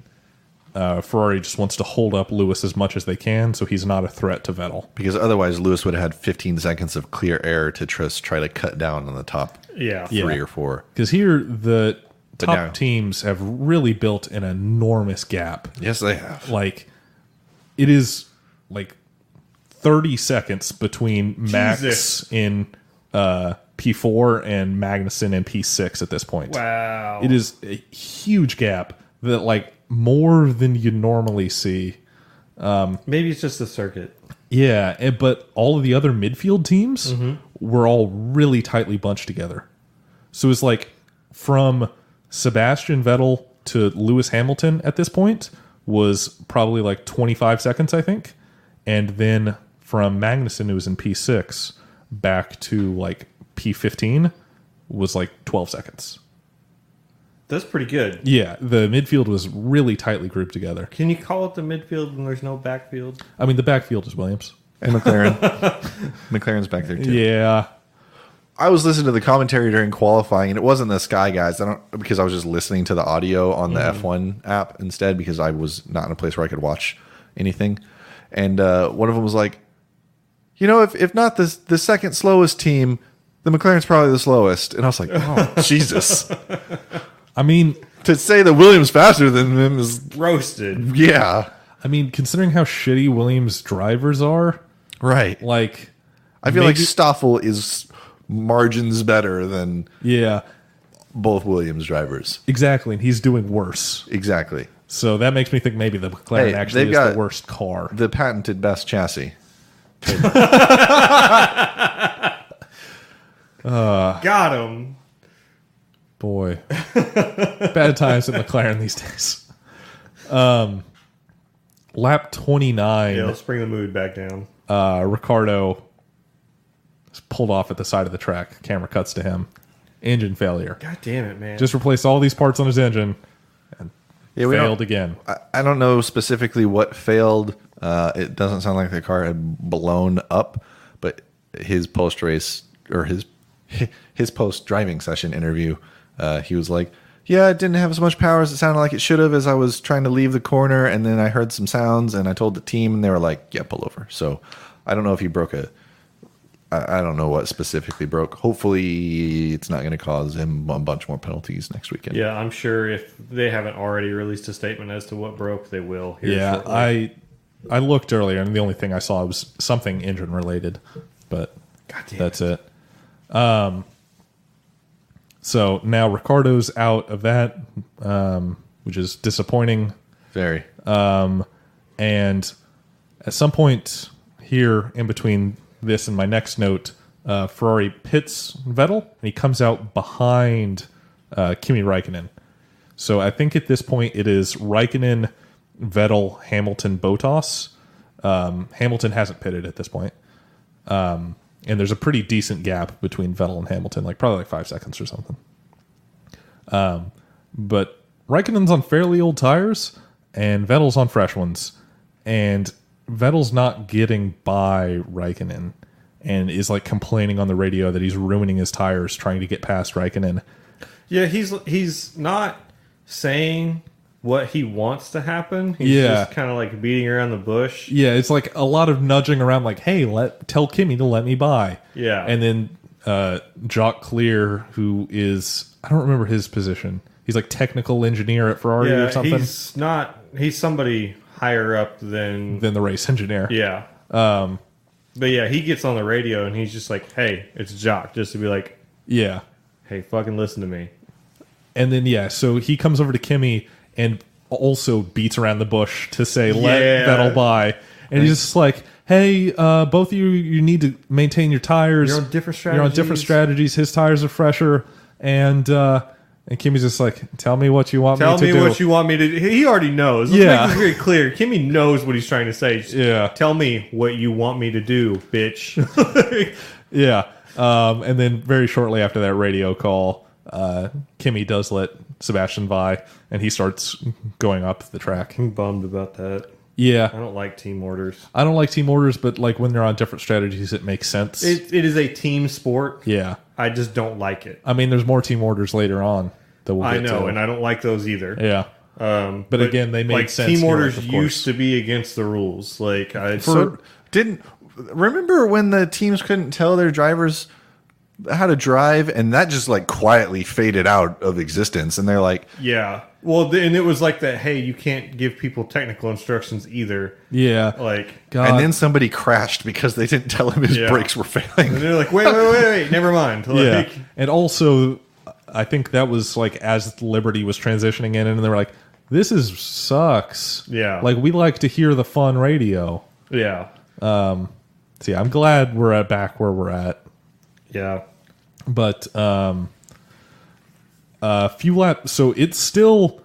Ferrari just wants to hold up Lewis as much as they can so he's not a threat to Vettel. Because otherwise Lewis would have had 15 seconds of clear air to try to cut down on the top Yeah. three or four. Because here the top now- teams have really built an enormous gap. Yes, they have. Like, it is like 30 seconds between Max Jesus. in P4 and Magnussen in P6 at this point. Wow. It is a huge gap that, like, more than you normally see. Maybe it's just the circuit. Yeah, but all of the other midfield teams were all really tightly bunched together. So it's like from Sebastian Vettel to Lewis Hamilton at this point was probably like 25 seconds, I think. And then from Magnussen, who was in P6, back to like P15 was like 12 seconds. That's pretty good. Yeah, the midfield was really tightly grouped together. Can you call it the midfield when there's no backfield? I mean, the backfield is Williams. And McLaren. McLaren's back there too. Yeah. I was listening to the commentary during qualifying, and it wasn't the Sky guys. Because I was just listening to the audio on the F1 app instead, because I was not in a place where I could watch anything. And one of them was like, you know, if not the second slowest team, the McLaren's probably the slowest. And I was like, oh, Jesus. I mean, To say that Williams faster than them is, Roasted. yeah, considering how shitty Williams drivers are, right. like, I feel like Stoffel is margins better than yeah, both Williams drivers. exactly. And he's doing worse. Exactly. So that makes me think maybe the McLaren Hey, actually they've is got the worst car. The patented best chassis. Got him. Boy. Bad times at McLaren these days. Lap 29, Yeah, let's bring the mood back down. Ricardo is pulled off at the side of the track. Camera cuts to him. Engine failure. God damn it, man. Just replaced all these parts on his engine and Yeah, failed again. I don't know specifically what failed. It doesn't sound like the car had blown up, but his post race or his post driving session interview, he was like, "Yeah, it didn't have as much power as it sounded like it should have as I was trying to leave the corner, and then I heard some sounds, and I told the team, and they were like, yeah, pull over." So I don't know if he broke I don't know what specifically broke. Hopefully, it's not going to cause him a bunch more penalties next weekend. Yeah, I'm sure if they haven't already released a statement as to what broke, they will. Here Yeah, shortly. I looked earlier, and the only thing I saw was something engine related, but God damn that's it. So now Ricardo's out of that, which is disappointing. Very. And at some point here in between this and my next note, Ferrari pits Vettel, and he comes out behind Kimi Räikkönen. So I think at this point it is Räikkönen, Vettel, Hamilton, Bottas. Hamilton hasn't pitted at this point. And there's a pretty decent gap between Vettel and Hamilton, like probably like 5 seconds or something. But Raikkonen's on fairly old tires, and Vettel's on fresh ones, and Vettel's not getting by Raikkonen, and is like complaining on the radio that he's ruining his tires trying to get past Raikkonen. Yeah, he's not saying what he wants to happen. He's just kind of like beating around the bush. Yeah, it's like a lot of nudging around, like, "Hey, tell Kimmy to let me by." Yeah, and then Jacques Clear, who is, I don't remember his position. He's like technical engineer at Ferrari or something. He's somebody higher up than the race engineer. Yeah. But yeah, he gets on the radio and he's just like, "Hey, it's Jacques," just to be like, yeah, "Hey, fucking listen to me." And then so he comes over to Kimmy and also beats around the bush to say, "Let Vettel by," and he's just like, "Hey, both of you need to maintain your tires. You're on different strategies. You're on different strategies. His tires are fresher." And Kimmy's just like, "Tell me what you want me to do." Tell me what you want me to do. He already knows. Let's make this very clear. Kimmy knows what he's trying to say. Just tell me what you want me to do, bitch. Yeah. And then very shortly after that radio call, Kimmy does let Sebastian by, and he starts going up the track. I'm bummed about that. Yeah. I don't like team orders. I don't like team orders, but like when they're on different strategies, it makes sense. It is a team sport. Yeah. I just don't like it. I mean, there's more team orders later on that we'll get to. And I don't like those either. Yeah. But again, they made sense. Team orders used to be against the rules. Like remember when the teams couldn't tell their drivers how to drive, and that just like quietly faded out of existence, and they're like, yeah, well, and it was like that, hey, you can't give people technical instructions either. Yeah, like, God. And then somebody crashed because they didn't tell him his brakes were failing, and they're like, wait, never mind. Like, yeah. And also I think that was like as Liberty was transitioning in, and they were like, this sucks. Yeah, like we like to hear the fun radio. Yeah. So yeah, I'm glad we're back where we're at. Yeah. But few laps, so it still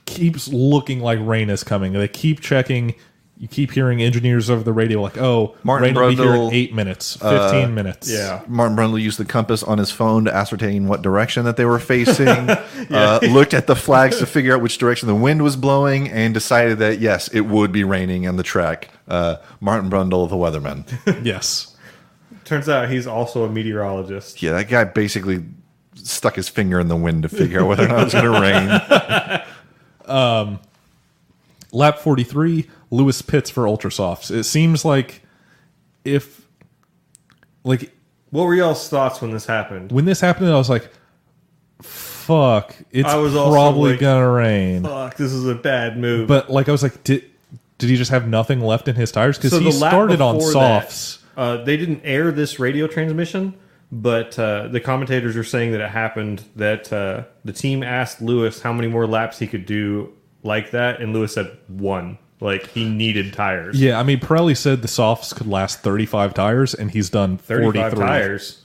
keeps looking like rain is coming. They keep checking. You keep hearing engineers over the radio like, "Oh, rain will be here in 8 minutes, 15 minutes." Yeah. Martin Brundle used the compass on his phone to ascertain what direction that they were facing. Looked at the flags to figure out which direction the wind was blowing, and decided that yes, it would be raining on the track. Martin Brundle, the weatherman. Yes. Turns out he's also a meteorologist. Yeah, that guy basically stuck his finger in the wind to figure out whether or not it was going to rain. Lap 43, Lewis pits for Ultrasofts. It seems like what were y'all's thoughts when this happened? When this happened, I was like, fuck, it's also probably like, gonna rain. Fuck, this is a bad move. But like I was like, did he just have nothing left in his tires? Because he started on softs. They didn't air this radio transmission, but the commentators are saying that it happened, that the team asked Lewis how many more laps he could do like that, and Lewis said 1. Like, he needed tires. Yeah, I mean, Pirelli said the softs could last 35 tires, and he's done 35 43. tires.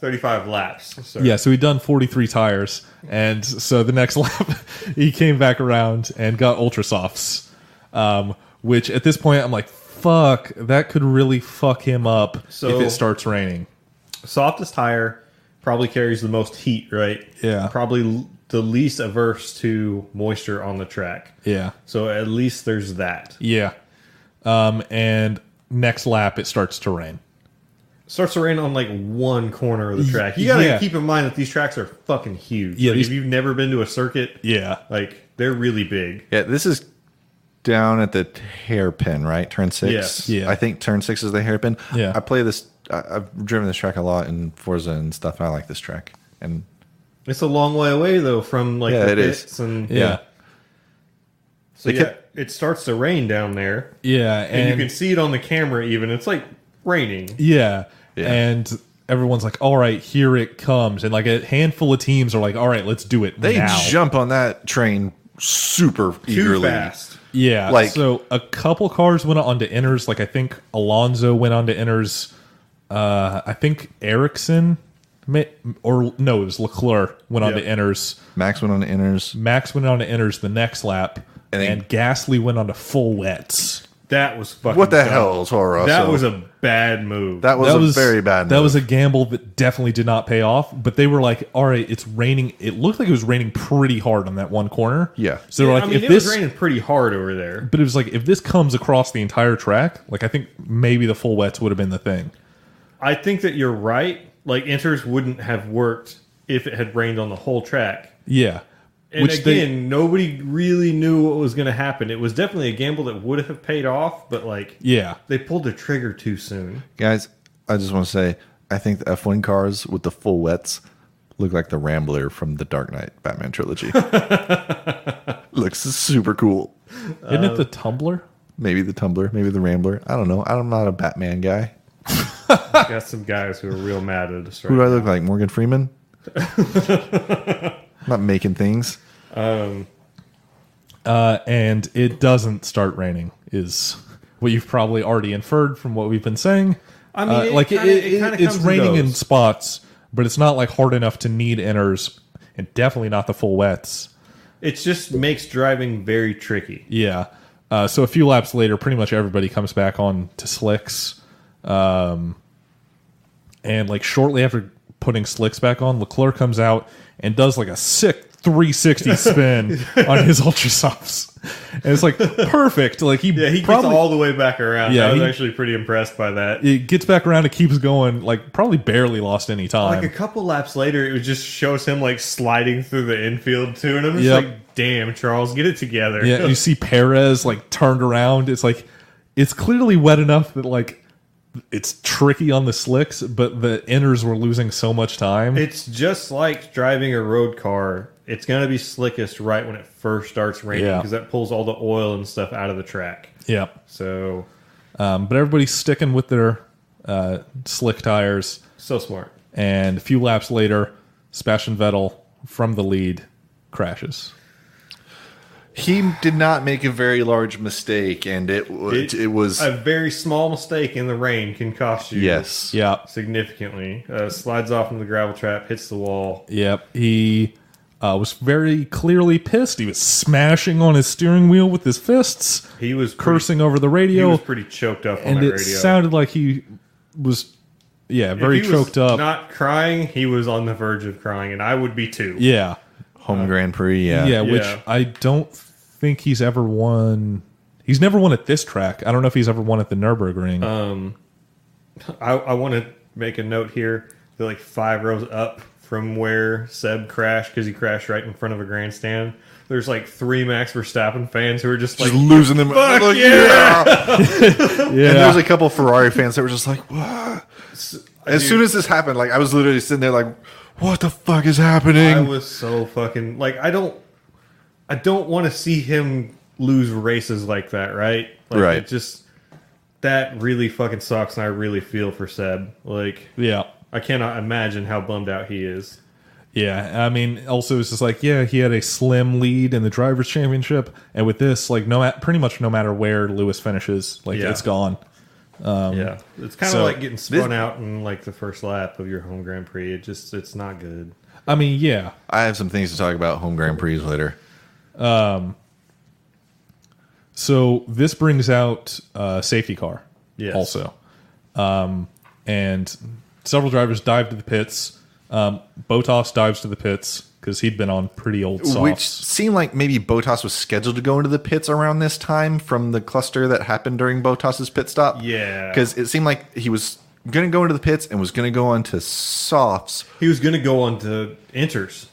35 laps. Sorry. Yeah, so he'd done 43 tires, and so the next lap, he came back around and got Ultrasofts. Which at this point I'm like, fuck, that could really fuck him up if it starts raining. Softest tire probably carries the most heat, right? Yeah. Probably the least averse to moisture on the track. Yeah. So at least there's that. Yeah. And next lap it starts to rain. Starts to rain on like one corner of the track. You gotta keep in mind that these tracks are fucking huge. Yeah. Like if you've never been to a circuit, like they're really big. Yeah, this is down at the hairpin, right? Turn 6. Yes. Yeah. I think turn 6 is the hairpin. Yeah. I play this. I've driven this track a lot in Forza and stuff, and I like this track. And it's a long way away though from like the pits and So it starts to rain down there. Yeah, and you can see it on the camera. Even it's like raining. Yeah, and everyone's like, "All right, here it comes," and like a handful of teams are like, "All right, let's do it." They now. jump on that train super eagerly. Too fast. Yeah, like so a couple cars went on to inners. Like I think Alonso went on to inners. I think Ericsson, or no, it was Leclerc went on to inners. Max went on to inners. Max went on to inners the next lap, and Gasly went on to full wets. That was fucking What the dumb. hell, Toro That Rosso? was a bad move. That was a very bad move. That was a gamble that definitely did not pay off. But they were like, all right, it's raining. It looked like it was raining pretty hard on that one corner. Yeah. So they're like, I mean, if it this, was raining pretty hard over there. but it was like, if this comes across the entire track, like I think maybe the full wets would have been the thing. I think that you're right. Like, inters wouldn't have worked if it had rained on the whole track. Yeah. And again, nobody really knew what was going to happen. It was definitely a gamble that would have paid off, but like, yeah. they pulled the trigger too soon. Guys, I just want to say, I think the F1 cars with the full wets look like the Rambler from the Dark Knight Batman trilogy. Looks super cool. Isn't it the Tumbler? Maybe the Tumbler, maybe the Rambler. I don't know. I'm not a Batman guy. Got some guys who are real mad at us right Who do I now. look like? Morgan Freeman? I'm not making things. And it doesn't start raining, is what you've probably already inferred from what we've been saying. I mean, it like kinda it's comes and raining in goes. spots, but it's not like hard enough to need inners, and definitely not the full wets. It just makes driving very tricky. Yeah. So a few laps later, pretty much everybody comes back on to slicks. And like shortly after putting slicks back on, Leclerc comes out and does like a sick 360 spin on his ultra softs. And it's like perfect. Like he He probably gets all the way back around. Yeah, I was he- actually pretty impressed by that. it gets back around and keeps going. Like probably barely lost any time. Like a couple laps later, it just shows him like sliding through the infield too, and I'm just Yep. like, "Damn, Charles, get it together." Yeah, you see Perez like turned around. It's like it's clearly wet enough that like it's tricky on the slicks, but the inners were losing so much time. It's just like driving a road car. It's gonna be slickest right when it first starts raining Yeah. because that pulls all the oil and stuff out of the track. Yeah, So but everybody's sticking with their slick tires. so smart. And a few laps later, Sebastian Vettel from the lead crashes. He did not make a very large mistake, and it was A very small mistake in the rain can cost you yes. Yeah, significantly. Slides off into the gravel trap, hits the wall. yep. He was very clearly pissed. He was smashing on his steering wheel with his fists, He was cursing over the He radio, was pretty choked up on and that it radio. sounded like he was, very If he was choked up. Not crying, he was on the verge of crying, and I would be too. Yeah. Home Grand Prix, Yeah, which Yeah. I don't think he's ever won. He's never won at this track. I don't know if he's ever won at the Nürburgring. I want to make a note here. They're like 5 rows up from where Seb crashed because he crashed right in front of a grandstand. There's like 3 Max Verstappen fans who are just like, just losing them. Fuck Like, yeah! And there's a couple Ferrari fans that were just like, what? As soon as this happened, like I was literally sitting there like, what the fuck is happening? I was so fucking like I don't want to see him lose races like that, right? Like, Right. It just that really fucking sucks, and I really feel for Seb. Like yeah. I cannot imagine how bummed out he is. Yeah. I mean, also it's just like, yeah, he had a slim lead in the Drivers' Championship. And with this, like, pretty much no matter where Lewis finishes, like, Yeah. it's gone. Yeah, it's kind of so like getting spun out in like the first lap of your home Grand Prix. It's not good. I mean, yeah. I have some things to talk about home Grand Prix later. So this brings out safety car Yes. also. And several drivers dive to the pits. Bottas dives to the pits because he'd been on pretty old softs. Which seemed like maybe Bottas was scheduled to go into the pits around this time from the cluster that happened during Bottas's pit stop. Yeah. Because it seemed like he was going to go into the pits and was going to go onto softs. He was going to go on to inters.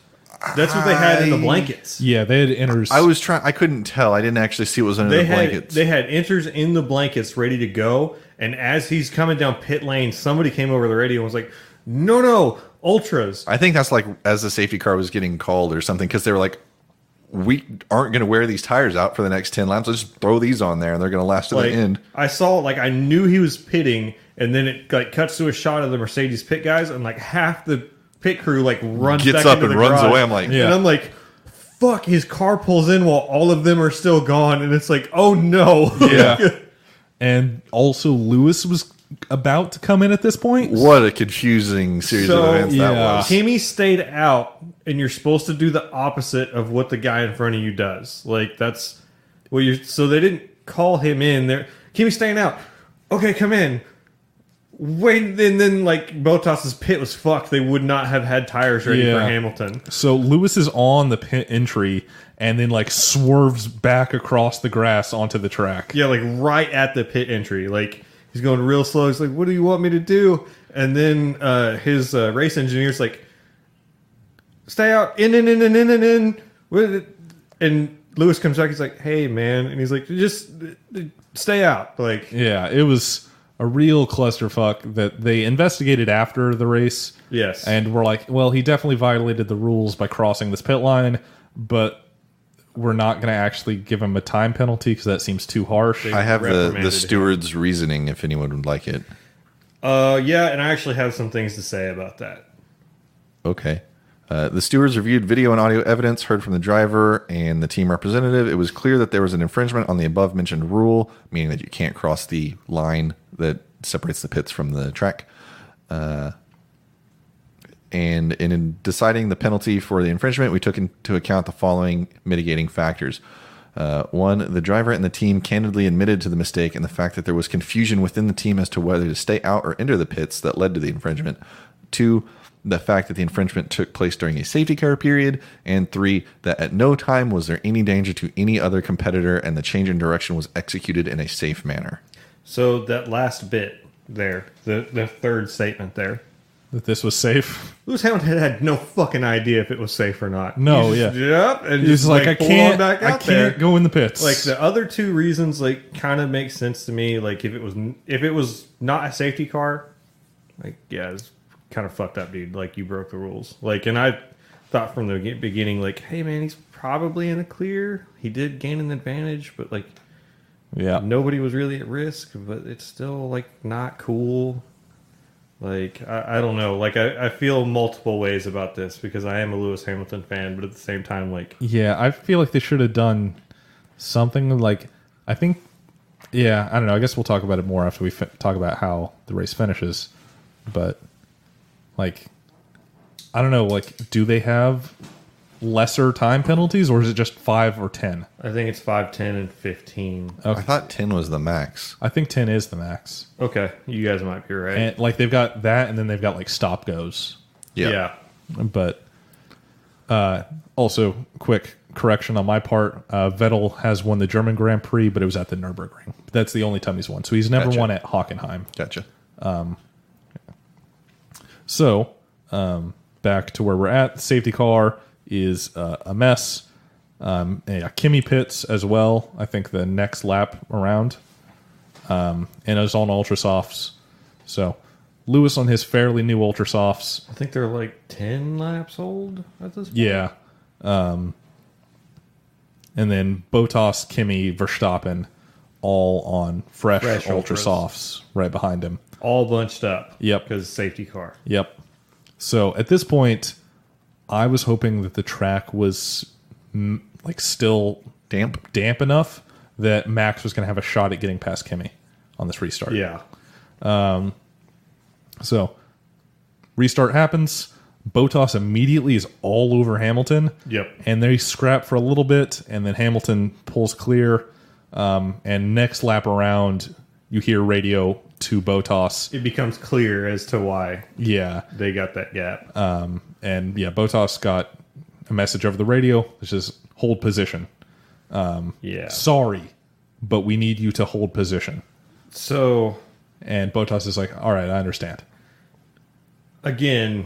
That's what they had in the blankets. Yeah, they had inners. I couldn't tell. I didn't actually see what was under They the had blankets. they had inters in the blankets ready to go. And as he's coming down pit lane, somebody came over the radio and was like, "No, ultras." I think that's like as the safety car was getting called or something because they were like, we aren't going to wear these tires out for the next 10 laps. Let's just throw these on there and they're going to last to Like, the end. I saw, like, I knew he was pitting, and then it like cuts to a shot of the Mercedes pit guys, and like half the pit crew like runs Gets back up into and the runs garage. away. I'm like, Yeah. And I'm like, fuck, his car pulls in while all of them are still gone, and it's like, oh no. Yeah. And also Lewis was about to come in at this point. what a confusing series So, of events that yeah. was. Kimi stayed out, and you're supposed to do the opposite of what the guy in front of you does. Like, that's what you're. So they didn't call him in there. Kimi staying out. Okay, come in. Wait, and then like Bottas's pit was fucked. They would not have had tires ready for Hamilton. So Lewis is on the pit entry and then like swerves back across the grass onto the track. Yeah, like right at the pit entry. Like he's going real slow. He's like, "What do you want me to do?" And then his race engineer's like, "Stay out, in." And Lewis comes back. He's like, "Hey, man," and he's like, "Just stay out." Like, yeah, it was a real clusterfuck that they investigated after the race. yes, And we're like, well, he definitely violated the rules by crossing this pit line, but we're not going to actually give him a time penalty because that seems too harsh. I have the reprimanded steward's reasoning if anyone would like it. yeah, and I actually have some things to say about that. Okay. The stewards reviewed video and audio evidence heard from the driver and the team representative. It was clear that there was an infringement on the above-mentioned rule, meaning that you can't cross the line that separates the pits from the track. And in deciding the penalty for the infringement, we took into account the following mitigating factors. One, the driver and the team candidly admitted to the mistake and the fact that there was confusion within the team as to whether to stay out or enter the pits that led to the infringement. Two, the fact that the infringement took place during a safety car period. And three, that at no time was there any danger to any other competitor and the change in direction was executed in a safe manner. So that last bit there, the third statement there, That this was safe. Lewis Hamilton had no fucking idea if it was safe or not. No, He just, yeah. Yep, and He's just like, I pull on can't, back I out there. can't go in the pits. Like the other two reasons, like kind of make sense to me. Like if it was not a safety car, like yeah, it's kind of fucked up, dude. Like you broke the rules. Like, and I thought from the beginning, like, hey man, he's probably in the clear. He did gain an advantage, but like yeah. nobody was really at risk. But it's still like not cool. Like I don't know. Like I feel multiple ways about this because I am a Lewis Hamilton fan, but at the same time, like Yeah, I feel like they should have done something like, I think, yeah, I don't know. I guess we'll talk about it more after we talk about how the race finishes. But, like, I don't know, like, do they have lesser time penalties or is it just 5 or 10? I think it's 5, 10, and 15. Okay. I thought 10 was the max. I think 10 is the max. Okay, you guys might be right. And, like, they've got that and then they've got, like, stop goes. Yeah. But also, quick correction on my part, Vettel has won the German Grand Prix, but it was at the Nürburgring. That's the only time he's won. So he's never Gotcha. won at Hockenheim. Gotcha. So back to where we're at. The safety car is a mess. Yeah, Kimi pits as well. I think the next lap around. And it's on ultra softs. So Lewis on his fairly new ultra softs. I think they're like 10 laps old at this point. Yeah. And then Bottas, Kimi, Verstappen, all on fresh ultra ultras. softs right behind him. All bunched up. Yep. Because safety car. Yep. So at this point, I was hoping that the track was like still Damp. enough that Max was going to have a shot at getting past Kimi on this restart. Yeah. So restart happens. Bottas immediately is all over Hamilton. Yep. And they scrap for a little bit, and then Hamilton pulls clear. And next lap around, you hear radio to Bottas. It becomes clear as to why Yeah. they got that gap. And yeah, Bottas got a message over the radio, which is hold position. Yeah. Sorry, but we need you to hold position. So, And Bottas is like, all right, I understand. again,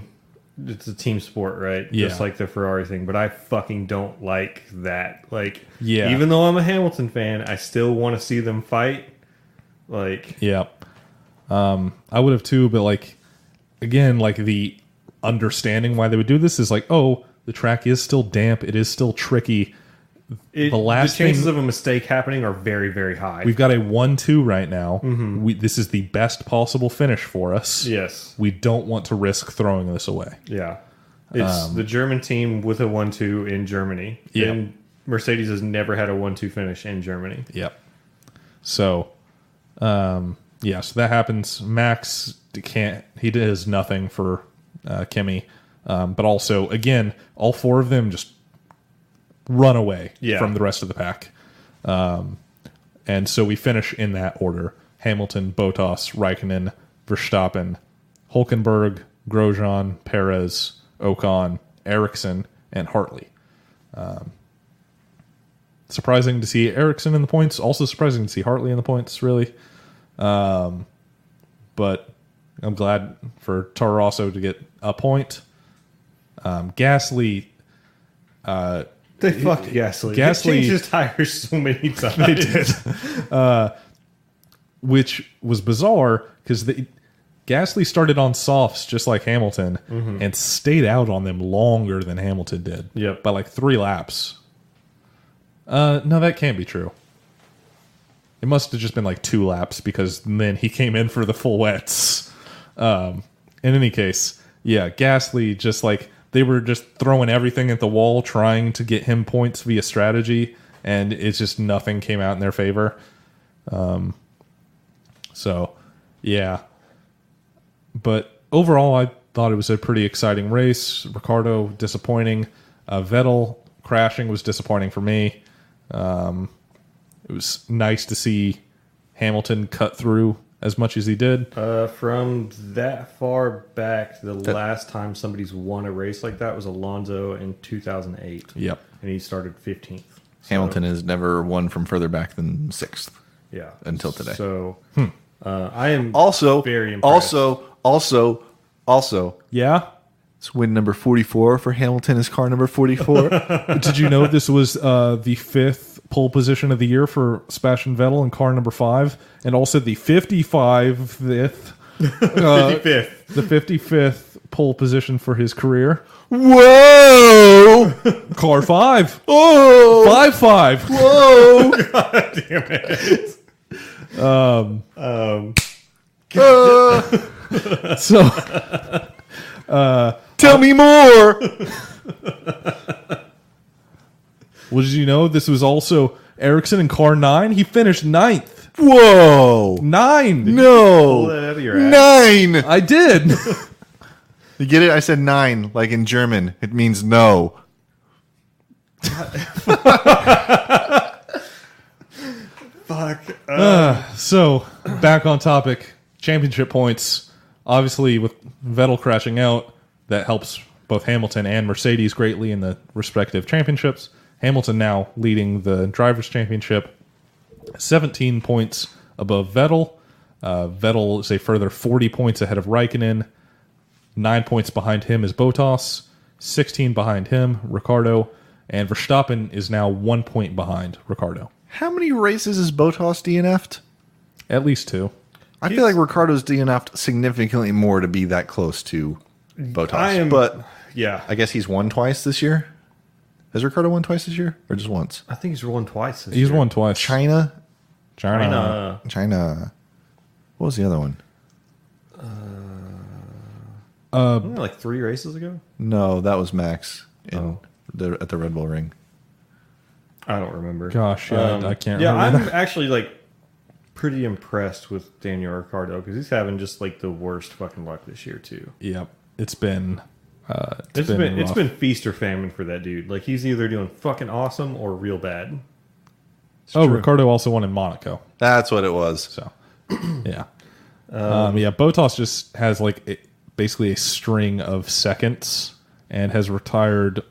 it's a team sport, right? Yeah. Just like the Ferrari thing. But I fucking don't like that. Like, Yeah. even though I'm a Hamilton fan, I still want to see them fight. Like, Yeah. I would have too, but like, again, like the understanding why they would do this is like, oh, the track is still damp. It is still tricky. the last chances thing- of a mistake happening are very, very high. We've got a 1-2 right now. This is the best possible finish for us. Yes. We don't want to risk throwing this away. Yeah. It's the German team with a 1-2 in Germany. Yeah. And Mercedes has never had a 1-2 finish in Germany. Yep. So, yeah, so that happens. Max he does nothing for Kimi. But also, again, all four of them just run away Yeah. from the rest of the pack. And And so we finish in that order. Hamilton, Bottas, Raikkonen, Verstappen, Hulkenberg, Grosjean, Perez, Ocon, Ericsson, and Hartley. Surprising to see Ericsson in the points. Also surprising to see Hartley in the points, really. But I'm glad for Toro Rosso to get a point. Gasly... They fucked Gasly. Gasly They changed his tires so many times. They did. Which was bizarre because Gasly started on softs just like Hamilton and stayed out on them longer than Hamilton did. Yep. By like 3 laps. No, that can't be true. It must have just been like 2 laps because then he came in for the full wets. In any case, yeah, Gasly just like they were just throwing everything at the wall trying to get him points via strategy, and it's just nothing came out in their favor. So, yeah. But overall, I thought it was a pretty exciting race. Ricciardo, disappointing. Vettel crashing was disappointing for me. It was nice to see Hamilton cut through as much as he did. From that far back, the last time somebody's won a race like that was Alonso in 2008. Yep. And he started 15th. Hamilton has never won from further back than 6th. Yeah. Until today. So I am Also, very impressed. Also, Yeah? it's win number 44 for Hamilton is car number 44. Did you know this was the 5th pole position of the year for Sebastian Vettel in car number 5, and also the 55th, 55th. the 55th pole position for his career? Whoa! Car 5. Oh! 5-5. Whoa! God damn it. So, Tell me more! well, did you know this was also Ericsson in car 9? He finished 9th. Whoa! 9. Pull No! that out of your ass. 9! I did. You get it? I said 9, like in German. It means no. Fuck. So, back on topic. Championship points. Obviously, with Vettel crashing out, that helps both Hamilton and Mercedes greatly in the respective championships. Hamilton now leading the Drivers' Championship, 17 points above Vettel. Vettel is a further 40 points ahead of Raikkonen. 9 points behind him is Bottas. 16 behind him, Ricciardo. And Verstappen is now 1 point behind Ricciardo. How many races is Bottas DNF'd? At least 2. I feel like Ricardo's DNF'd significantly more to be that close to Bottas. But Yeah. I guess he's won twice this year. Has Ricardo won twice this year? Or just once? I think he's won twice this He's year. won twice. China? China. What was the other one? Wasn't it like 3 races ago? No, that was Max at the Red Bull Ring. I don't remember. Gosh, yeah, I can't Yeah, remember. I'm actually like pretty impressed with Daniel Ricciardo because he's having just like the worst fucking luck this year too. Yep. It's been It's rough. been feast or famine for that dude. Like he's either doing fucking awesome or real bad. Oh, Ricardo also won in Monaco. That's what it was. So, yeah. Yeah, Bottas just has like basically a string of seconds and has retired.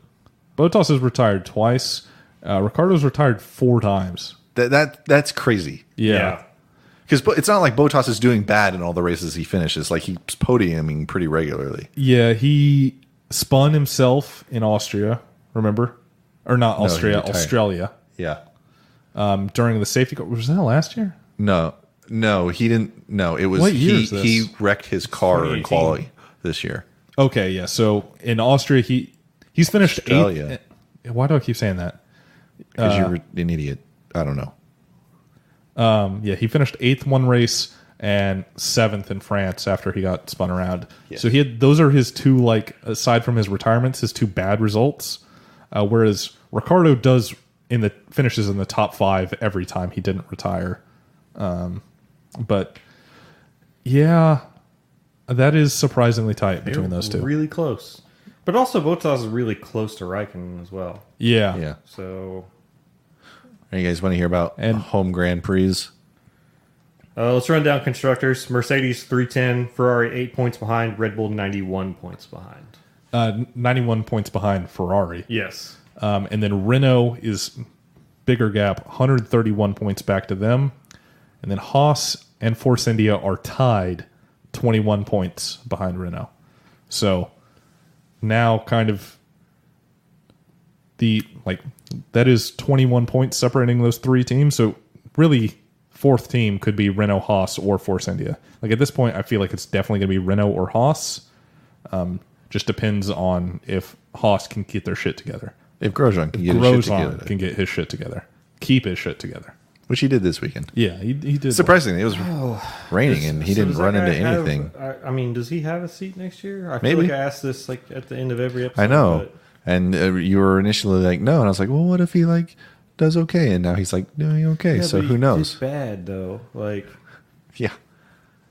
Bottas has retired twice. Ricardo's retired 4 times. That's crazy. Yeah. Because it's not like Bottas is doing bad in all the races he finishes. Like he's podiuming pretty regularly. Yeah, he spun himself in Austria, remember? Or not No, he Austria, retired. Australia. Yeah. During the safety car. Was that last year? No, he didn't. No, it was What year is this? he wrecked his car in 2018. quality this year. Okay, yeah. So in Austria, he's finished Australia. 8th. Why do I keep saying that? Because you're an idiot. I don't know. Yeah, he finished 8th one race and 7th in France after he got spun around. Yes. So those are his 2, like, aside from his retirements, his 2 bad results. Whereas Ricardo finishes in the top 5 every time he didn't retire. But yeah, that is surprisingly tight between those 2. Really close. But also Bottas is really close to Raikkonen as well. Yeah. Yeah. So You guys want to hear about home Grand Prix? Let's run down constructors. Mercedes 310, Ferrari 8 points behind, Red Bull 91 points behind. 91 points behind Ferrari. Yes. And then Renault is bigger gap, 131 points back to them. And then Haas and Force India are tied 21 points behind Renault. So now kind of that is 21 points separating those three teams. So really fourth team could be Renault, Haas, or Force India. Like at this point, I feel like it's definitely going to be Renault or Haas. Just depends on if Haas can get their shit together. If Grosjean can get his shit together. Can get his shit together. Keep his shit together. Which he did this weekend. Yeah, he did. Surprisingly, it was raining and he didn't run into anything. I mean, does he have a seat next year? I Maybe. feel like I asked this like at the end of every episode. I know. And you were initially like, no. And I was like, well, what if he like does okay? And now he's like doing okay. Yeah, so who knows? It's bad though. Like, yeah.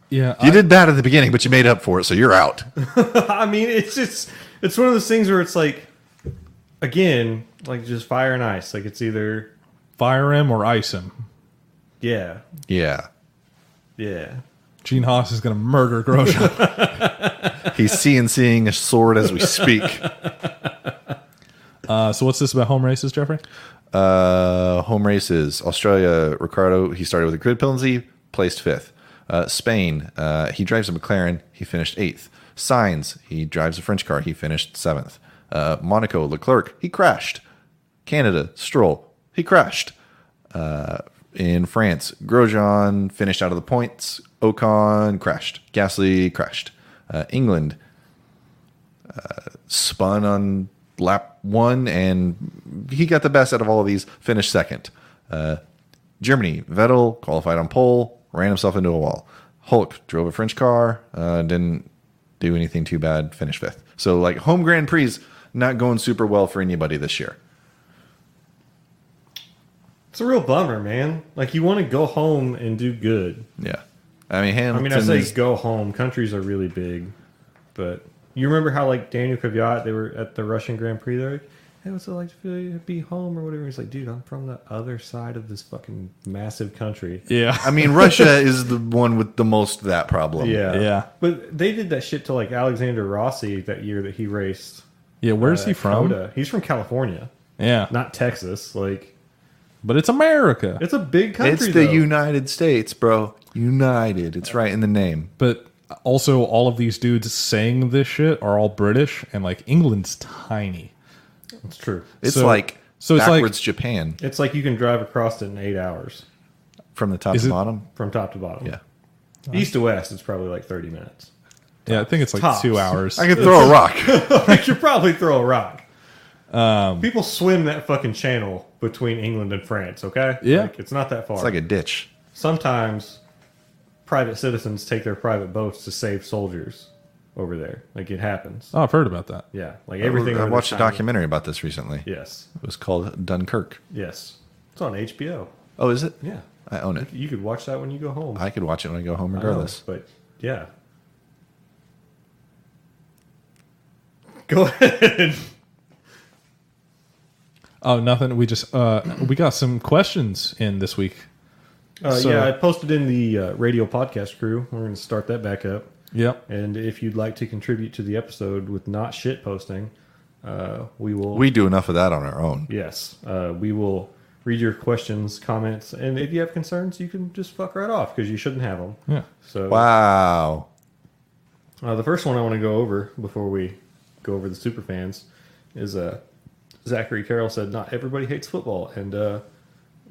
Yeah. You did bad at the beginning, but you made up for it. So you're out. I mean, it's one of those things where it's like, again, like just fire and ice. Like it's either fire him or ice him. Yeah. Yeah. Yeah. Gene Haas is going to murder Grosjean. He's CNCing a sword as we speak. So what's this about home races, Jeffrey? Home races. Australia, Ricardo, he started with a grid penalty, placed fifth. Spain, he drives a McLaren, he finished eighth. Sainz, he drives a French car, he finished seventh. Monaco, Leclerc, he crashed. Canada, Stroll, he crashed. In France, Grosjean finished out of the points. Ocon crashed. Gasly crashed. England spun on lap one, and he got the best out of all of these, finished second. Germany, Vettel qualified on pole, ran himself into a wall. Hulk drove a French car, didn't do anything too bad, finished fifth. So, like, home Grand Prix not going super well for anybody this year. It's a real bummer, man. Like, you want to go home and do good. Yeah. I mean, Hamilton I say go home. Countries are really big. But you remember how, like, Daniel Kvyat, they were at the Russian Grand Prix. They're like, hey, what's it like to be home or whatever? He's like, dude, I'm from the other side of this fucking massive country. Yeah. I mean, Russia is the one with the most of that problem. Yeah. Yeah. But they did that shit to, like, Alexander Rossi that year that he raced. Yeah, where's he from? Coda. He's from California. Yeah. Not Texas. Like, but it's America. it's a big country, It's the though. United States, bro. United. It's right in the name. But also, all of these dudes saying this shit are all British, and like England's tiny. It's true. It's So like it's like- backwards Japan It's like you can drive across it in 8 hours from the top Is to it- bottom. from top to bottom. Yeah. East to west, it's probably like 30 minutes. Yeah, I think it's like Tops. 2 hours. I could throw a rock. I could probably throw a rock. People swim that fucking channel between England and France, okay? Yeah. Like, it's not that far. It's like a ditch. Sometimes private citizens take their private boats to save soldiers over there. Like, it happens. Oh, I've heard about that. Yeah. Like, everything. I over watched a there tiny. documentary about this recently. Yes. It was called Dunkirk. Yes. It's on HBO. Oh, is it? Yeah. I own it. You could watch that when you go home. I could watch it when I go home I know, regardless. but, yeah. Go ahead. Oh, nothing. We just we got some questions in this week. So- Yeah, I posted in the Radial podcast crew. We're going to start that back up. Yep. And if you'd like to contribute to the episode with not shit posting, we will. We do enough of that on our own. Yes, we will read your questions, comments, and if you have concerns, you can just fuck right off because you shouldn't have them. Yeah. So, Wow. the first one I want to go over before we go over the super fans is Zachary Carroll said, "Not everybody hates football." And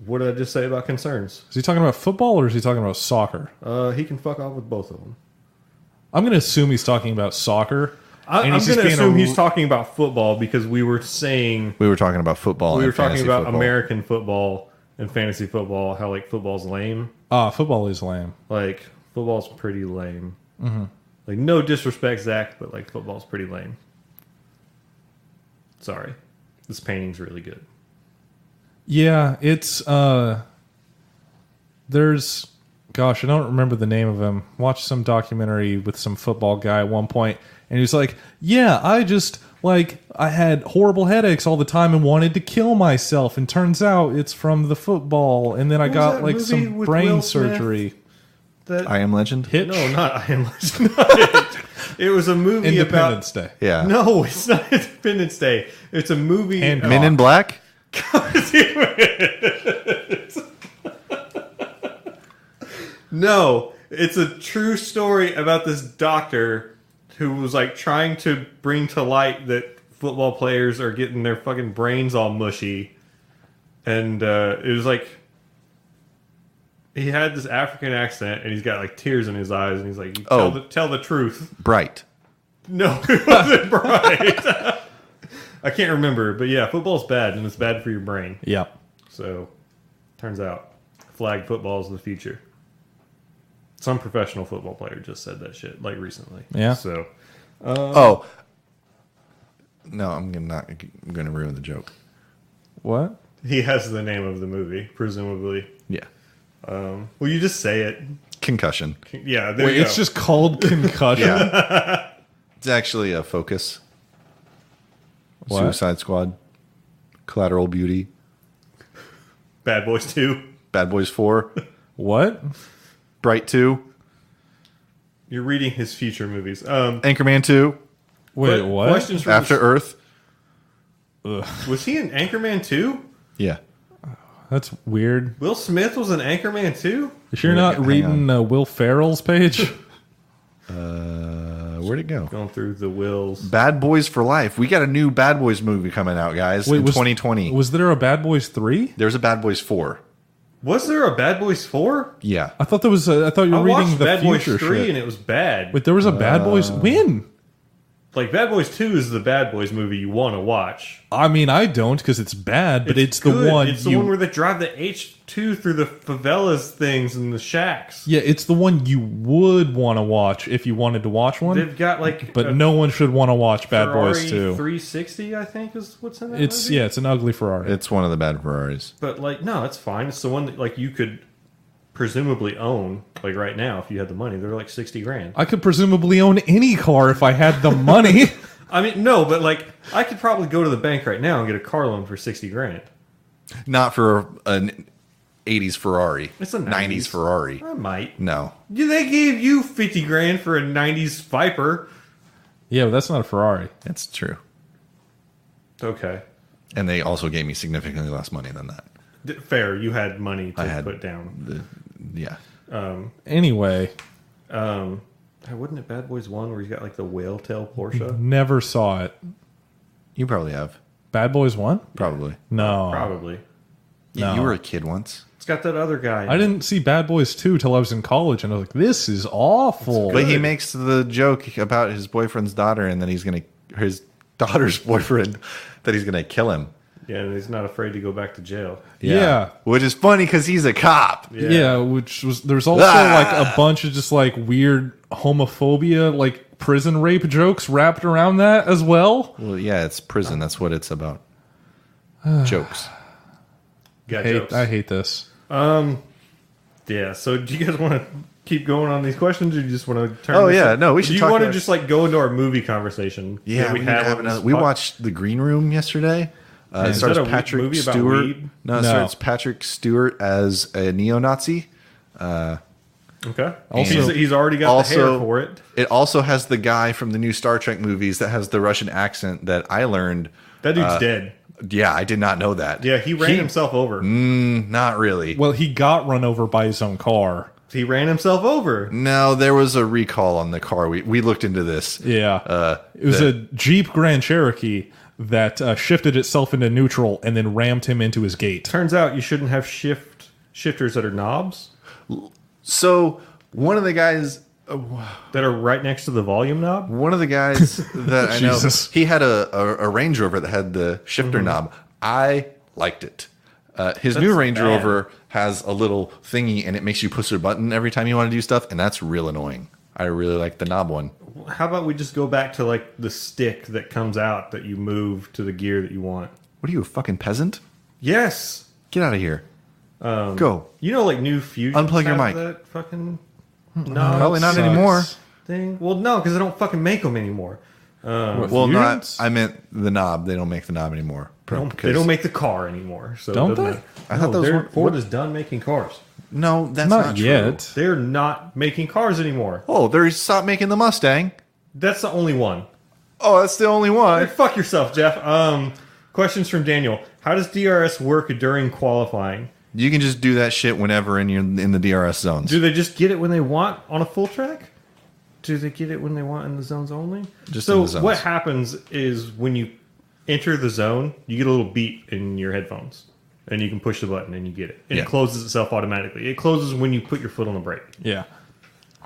what did I just say about concerns? Is he talking about football or is he talking about soccer? He can fuck off with both of them. I'm going to assume he's talking about soccer. I'm and going he's just to being assume he's talking about football because we were saying We were talking about football. we and were talking fantasy about football. American football and fantasy football. How like football's lame. Football is lame. Like football's pretty lame. Mm-hmm. Like no disrespect, Zach, but like football's pretty lame. Sorry, this painting's really good. Yeah, it's there's gosh, I don't remember the name of him. Watched some documentary with some football guy at one point, and he was like, "Yeah, I had horrible headaches all the time and wanted to kill myself, and turns out it's from the football, and then I What was got that like movie some with brain Will Smith? surgery." I Am Legend. Hitch? No, not I Am Legend. Not it. It was a movie Independence about... Day. Yeah. No, it's not Independence Day. It's a movie... And Men in Black. No, it's a true story about this doctor who was like trying to bring to light that football players are getting their fucking brains all mushy. And it was like... He had this African accent, and he's got like tears in his eyes, and he's like, tell the truth. Bright. No, it wasn't right. I can't remember, but yeah, football's bad, and it's bad for your brain. Yeah. So, turns out, flag football is the future. Some professional football player just said that shit, like recently. Yeah. So, Oh. No, I'm gonna ruin the joke. What? he has the name of the movie, presumably. Yeah. Well, you just say it. Concussion. Yeah, there Wait, you it's go. just called Concussion? Yeah. It's actually a Focus. What? Suicide Squad. Collateral Beauty. Bad Boys 2. Bad Boys 4. What? Bright 2. You're reading his future movies. Anchorman 2. Wait, what? Questions from After Earth. Was he in Anchorman 2? Yeah. That's weird. Will Smith was in Anchorman 2? You sure you're not Hang reading Will Ferrell's page? Where'd it go? Going through the Wills. Bad Boys for Life. We got a new Bad Boys movie coming out, guys, in 2020. Was there a Bad Boys 3? There's a Bad Boys 4. Was there a Bad Boys 4? Yeah. I thought there was. I thought you I were reading watched the Bad Boys future 3 shit. and it was bad. Wait, there was a Bad Boys. When? Like, Bad Boys 2 is the Bad Boys movie you want to watch. I mean, I don't because it's bad, but it's the good. one. It's the one where they drive the H2 through the favelas things and the shacks. Yeah, it's the one you would want to watch if you wanted to watch one. They've got, like, But a no one should want to watch Bad Ferrari Boys 2. 360, I think, is what's in that It's movie. yeah, it's an ugly Ferrari. It's one of the bad Ferraris. But, like, no, it's fine. It's the one that, like, you could presumably own, like, right now, if you had the money. They're, like, 60 grand. I could presumably own any car if I had the money. I mean, no, but, like, I could probably go to the bank right now and get a car loan for 60 grand. Not for an 80s Ferrari. It's a 90s Ferrari. I might. No. Yeah, they gave you 50 grand for a 90s Viper. Yeah, but that's not a Ferrari. It's true. Okay. And they also gave me significantly less money than that. Fair. You had money to I had put down. Yeah. Anyway, Wasn't it Bad Boys 1 where you got like the whale tail Porsche? never saw it. You probably have. Bad Boys 1? Probably. No. Probably. Yeah, No. you were a kid once. It's got that other guy. I didn't see Bad Boys 2 till I was in college, and I was like, this is awful. But he makes the joke about his boyfriend's daughter and then his daughter's boyfriend, that he's going to kill him. Yeah, and he's not afraid to go back to jail. Yeah. Which is funny because he's a cop. Yeah, which was there's also like a bunch of just like weird homophobia, like prison rape jokes wrapped around that as well. Well, yeah, it's prison. That's what it's about. Jokes. Got jokes. I hate this. Yeah, so do you guys want to keep going on these questions, or do you just want to turn Oh, this yeah, up? no, we should Do you talk want to about- just like go into our movie conversation? Yeah, that we, need to have another. We watched The Green Room yesterday. It Is stars that a Patrick movie about Stewart. weed? No, it No. stars Patrick Stewart as a neo-Nazi. Okay. Also- He's already got the hair for it. It also has the guy from the new Star Trek movies that has the Russian accent that I learned. That dude's dead. Yeah, I did not know that. Yeah, he ran himself over. Not really. Well, he got run over by his own car. He ran himself over. No, there was a recall on the car. We looked into this. Yeah. It was a Jeep Grand Cherokee that shifted itself into neutral and then rammed him into his gate. Turns out you shouldn't have shifters that are knobs So one of the guys that are right next to the volume knob. that I know, Jesus. he had a Range Rover that had the shifter knob. I liked it. His new Range bad. Rover has a little thingy, and it makes you push a button every time you want to do stuff, and that's real annoying. I really like the knob one. How about we just go back to like the stick that comes out that you move to the gear that you want? What are you, a fucking peasant? Yes. Get out of here. Go. You know, like new Fusion. Unplug your mic. That fucking Probably not sucks. anymore. thing. Well, no, because they don't fucking make them anymore. Well, Fusions? I meant the knob. They don't make the knob anymore. They don't make the car anymore. So it Don't doesn't they? matter. I thought No, those were- Ford is done making cars. No, that's Not not, true. yet. They're not making cars anymore. Oh, they stopped making the Mustang. That's the only one. Oh, that's the only Hey, one. fuck yourself, Jeff. Questions from Daniel. How does DRS work during qualifying? You can just do that shit whenever you're in the DRS zones. Do they just get it when they want on a full track? Do they get it when they want in the zones only? Just so in the zones. what happens is when you enter the zone, you get a little beep in your headphones. And you can push the button and you get it. And Yeah. it closes itself automatically. It closes when you put your foot on the brake. Yeah.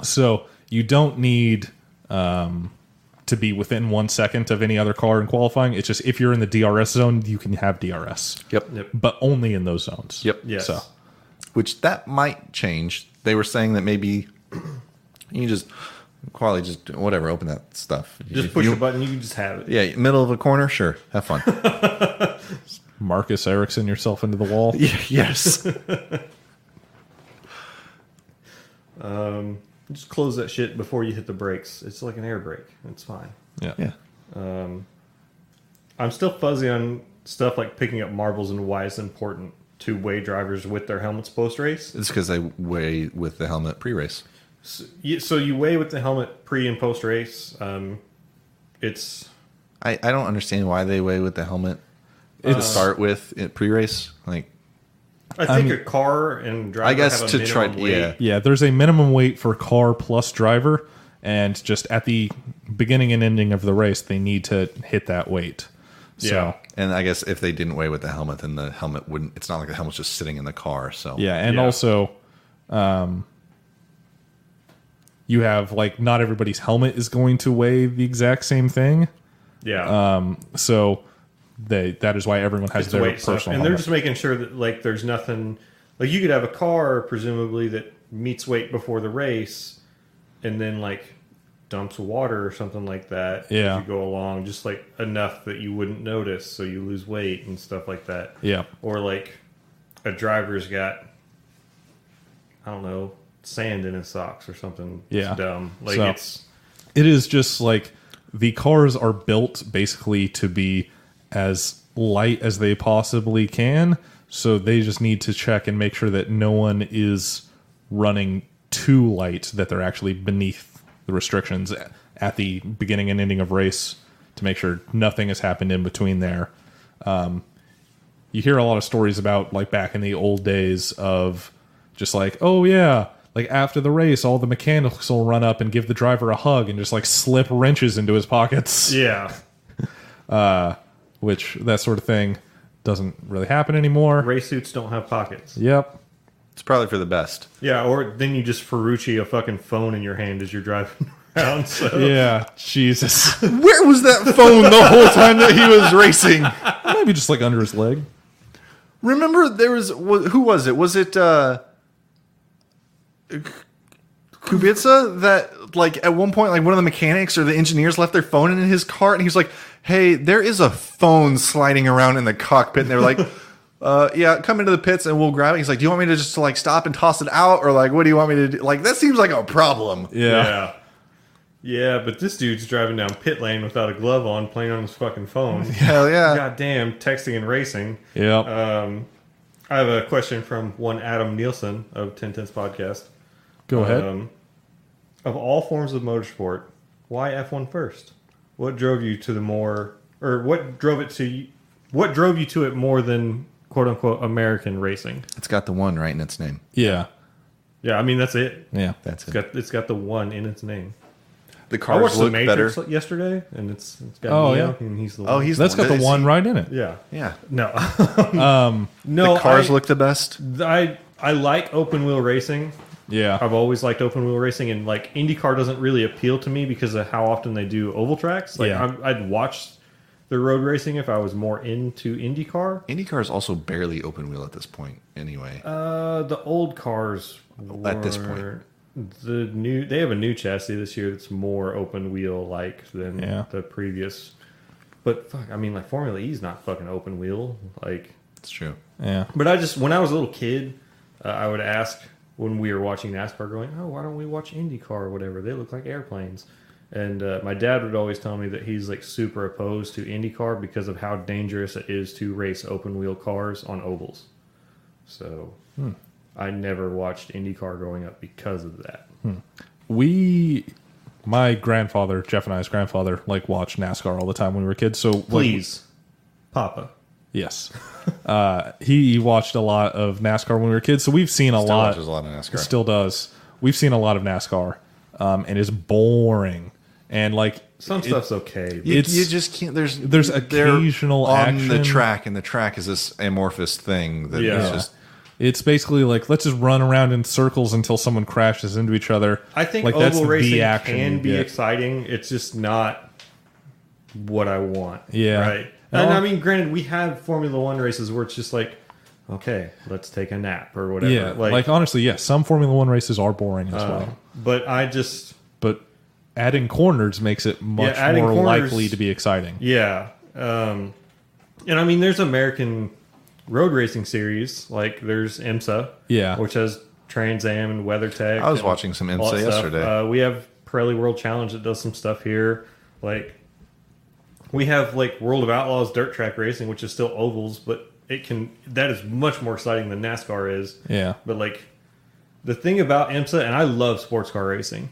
So you don't need to be within 1 second of any other car in qualifying. It's just if you're in the DRS zone, you can have DRS. Yep. Yep. But only in those zones. Yep. Yes. So Which that might change. They were saying that maybe you just quality just whatever open that stuff. Just If push you- the button, you can just have it. Yeah, middle of a corner, sure, have fun. Marcus Erickson yourself into the wall. Yes. Just close that shit before you hit the brakes. It's like an air brake. It's fine. Yeah. Yeah. I'm still fuzzy on stuff like picking up marbles and why it's important to weigh drivers with their helmets post race. It's because they weigh with the helmet pre-race. So you weigh with the helmet pre and post race. It's I don't understand why they weigh with the helmet to start with at pre-race. Like, I think a car and driver I guess have a to try, minimum weight. yeah. Yeah, there's a minimum weight for car plus driver, and just at the beginning and ending of the race, they need to hit that weight. Yeah. So, And I guess if they didn't weigh with the helmet, then the helmet wouldn't. It's not like the helmet's just sitting in the car. So yeah, and Yeah. also, you have like not everybody's helmet is going to weigh the exact same thing. Yeah. So that is why everyone has It's a their weight stuff. personal And they're helmet. just making sure that like there's nothing like you could have a car presumably that meets weight before the race and then like dumps water or something like that Yeah. as you go along, just like enough that you wouldn't notice so you lose weight and stuff like that. Yeah. Or like a driver's got I don't know, sand in his socks or something. Yeah. It's dumb. Like So- it's It is just like the cars are built basically to be as light as they possibly can. So they just need to check and make sure that no one is running too light, that they're actually beneath the restrictions at the beginning and ending of race to make sure nothing has happened in between there. You hear a lot of stories about like back in the old days of just like, oh yeah, like after the race, all the mechanics will run up and give the driver a hug and just like slip wrenches into his pockets. yeah. Which that sort of thing doesn't really happen anymore. Race suits don't have pockets. Yep. it's probably for the best. Yeah, or then you just Ferrucci a fucking phone in your hand as you're driving around. So Yeah. Jesus. Where was that phone the whole time that he was racing? Maybe just like under his leg. Remember, there was who was it? Was it Kubica that like at one point like one of the mechanics or the engineers left their phone in his car and he was like, "Hey, there is a phone sliding around in the cockpit." And they were like, "Yeah, come into the pits and we'll grab it." He's like, "Do you want me to just like stop and toss it out or like what do you want me to do?" Like that seems like a problem. yeah. Yeah, but this dude's driving down pit lane without a glove on, playing on his fucking phone. Hell yeah. God damn, texting and racing. Yep. I have a question from one Adam Nielsen of 1010's podcast. Go ahead. Of all forms of motorsport, why F1 first? What drove you to the more, or what drove it to you? What drove you to it more than quote unquote American racing? It's got the one right in its name. Yeah. Yeah, I mean that's it. Yeah. That's It's it. got the one in its name. The I cars watched The look better. Matrix yesterday, and it's got Oh, Neo, yeah. and he's the Oh, one. he's That's got the one right in it. Yeah. Yeah. No. The cars I, look the best. I like open wheel racing. Yeah. I've always liked open wheel racing, and like IndyCar doesn't really appeal to me because of how often they do oval tracks. Like Yeah. I'd watch the road racing if I was more into IndyCar. IndyCar is also barely open wheel at this point anyway. The old cars At this were- they have a new chassis this year that's more open wheel like than Yeah. the previous. But fuck, I mean, like Formula E is not fucking open wheel. Like, It's true. Yeah. but when I was a little kid, I would ask when we were watching NASCAR, going, "Oh, why don't we watch IndyCar or whatever? They look like airplanes." And my dad would always tell me that he's like super opposed to IndyCar because of how dangerous it is to race open wheel cars on ovals. So I never watched IndyCar growing up because of that. My grandfather, Jeff and I's grandfather, like watched NASCAR all the time when we were kids. So Please, Papa. Yes. He watched a lot of NASCAR when we were kids, so we've seen a lot. Watches a lot of NASCAR. Still does. We've seen a lot of NASCAR, and it's boring. And like Some stuff's okay. You just can't. There's occasional on action. the track, and the track is this amorphous thing that Yeah. is just. It's basically like, let's just run around in circles until someone crashes into each other. I think like, oval racing the action can you be get. exciting. It's just not what I want. Yeah. Right. And I mean, granted, we have Formula One races where it's just like, okay, let's take a nap or whatever. Yeah, like honestly, yes, some Formula One races are boring as well. But I just, But adding corners makes it much adding more corners- likely to be exciting. yeah. And I mean, there's American road racing series. Like there's IMSA. Yeah. Which has Trans Am and WeatherTech. I was and watching some all IMSA that stuff. yesterday. We have Pirelli World Challenge that does some stuff here. Like we have like World of Outlaws dirt track racing, which is still ovals, but that is much more exciting than NASCAR is. Yeah. But like the thing about IMSA, and I love sports car racing.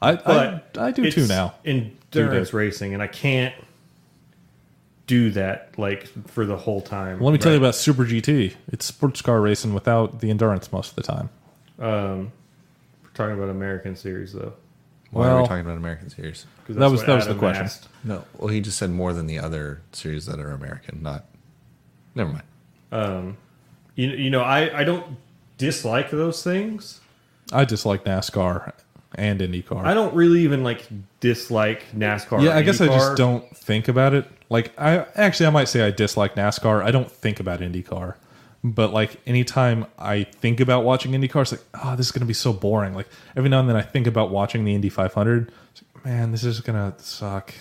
I do it's too now. Endurance racing, and I can't do that like for the whole time. Let me tell you about Super GT. It's sports car racing without the endurance most of the time. We're talking about American series though. Why are Well- we talking about American series? 'Cause That that's was what the Adam question. asked. No, well, he just said more than the other series that are American. Not. Never mind. You know, I don't dislike those things. I dislike NASCAR and IndyCar. I don't really even like dislike NASCAR. Yeah, or I guess I just IndyCar. don't think about it. Like I might say I dislike NASCAR. I don't think about IndyCar. But like anytime I think about watching IndyCar, it's like, oh, this is gonna be so boring. Like every now and then I think about watching the Indy 500. It's like, man, this is gonna suck.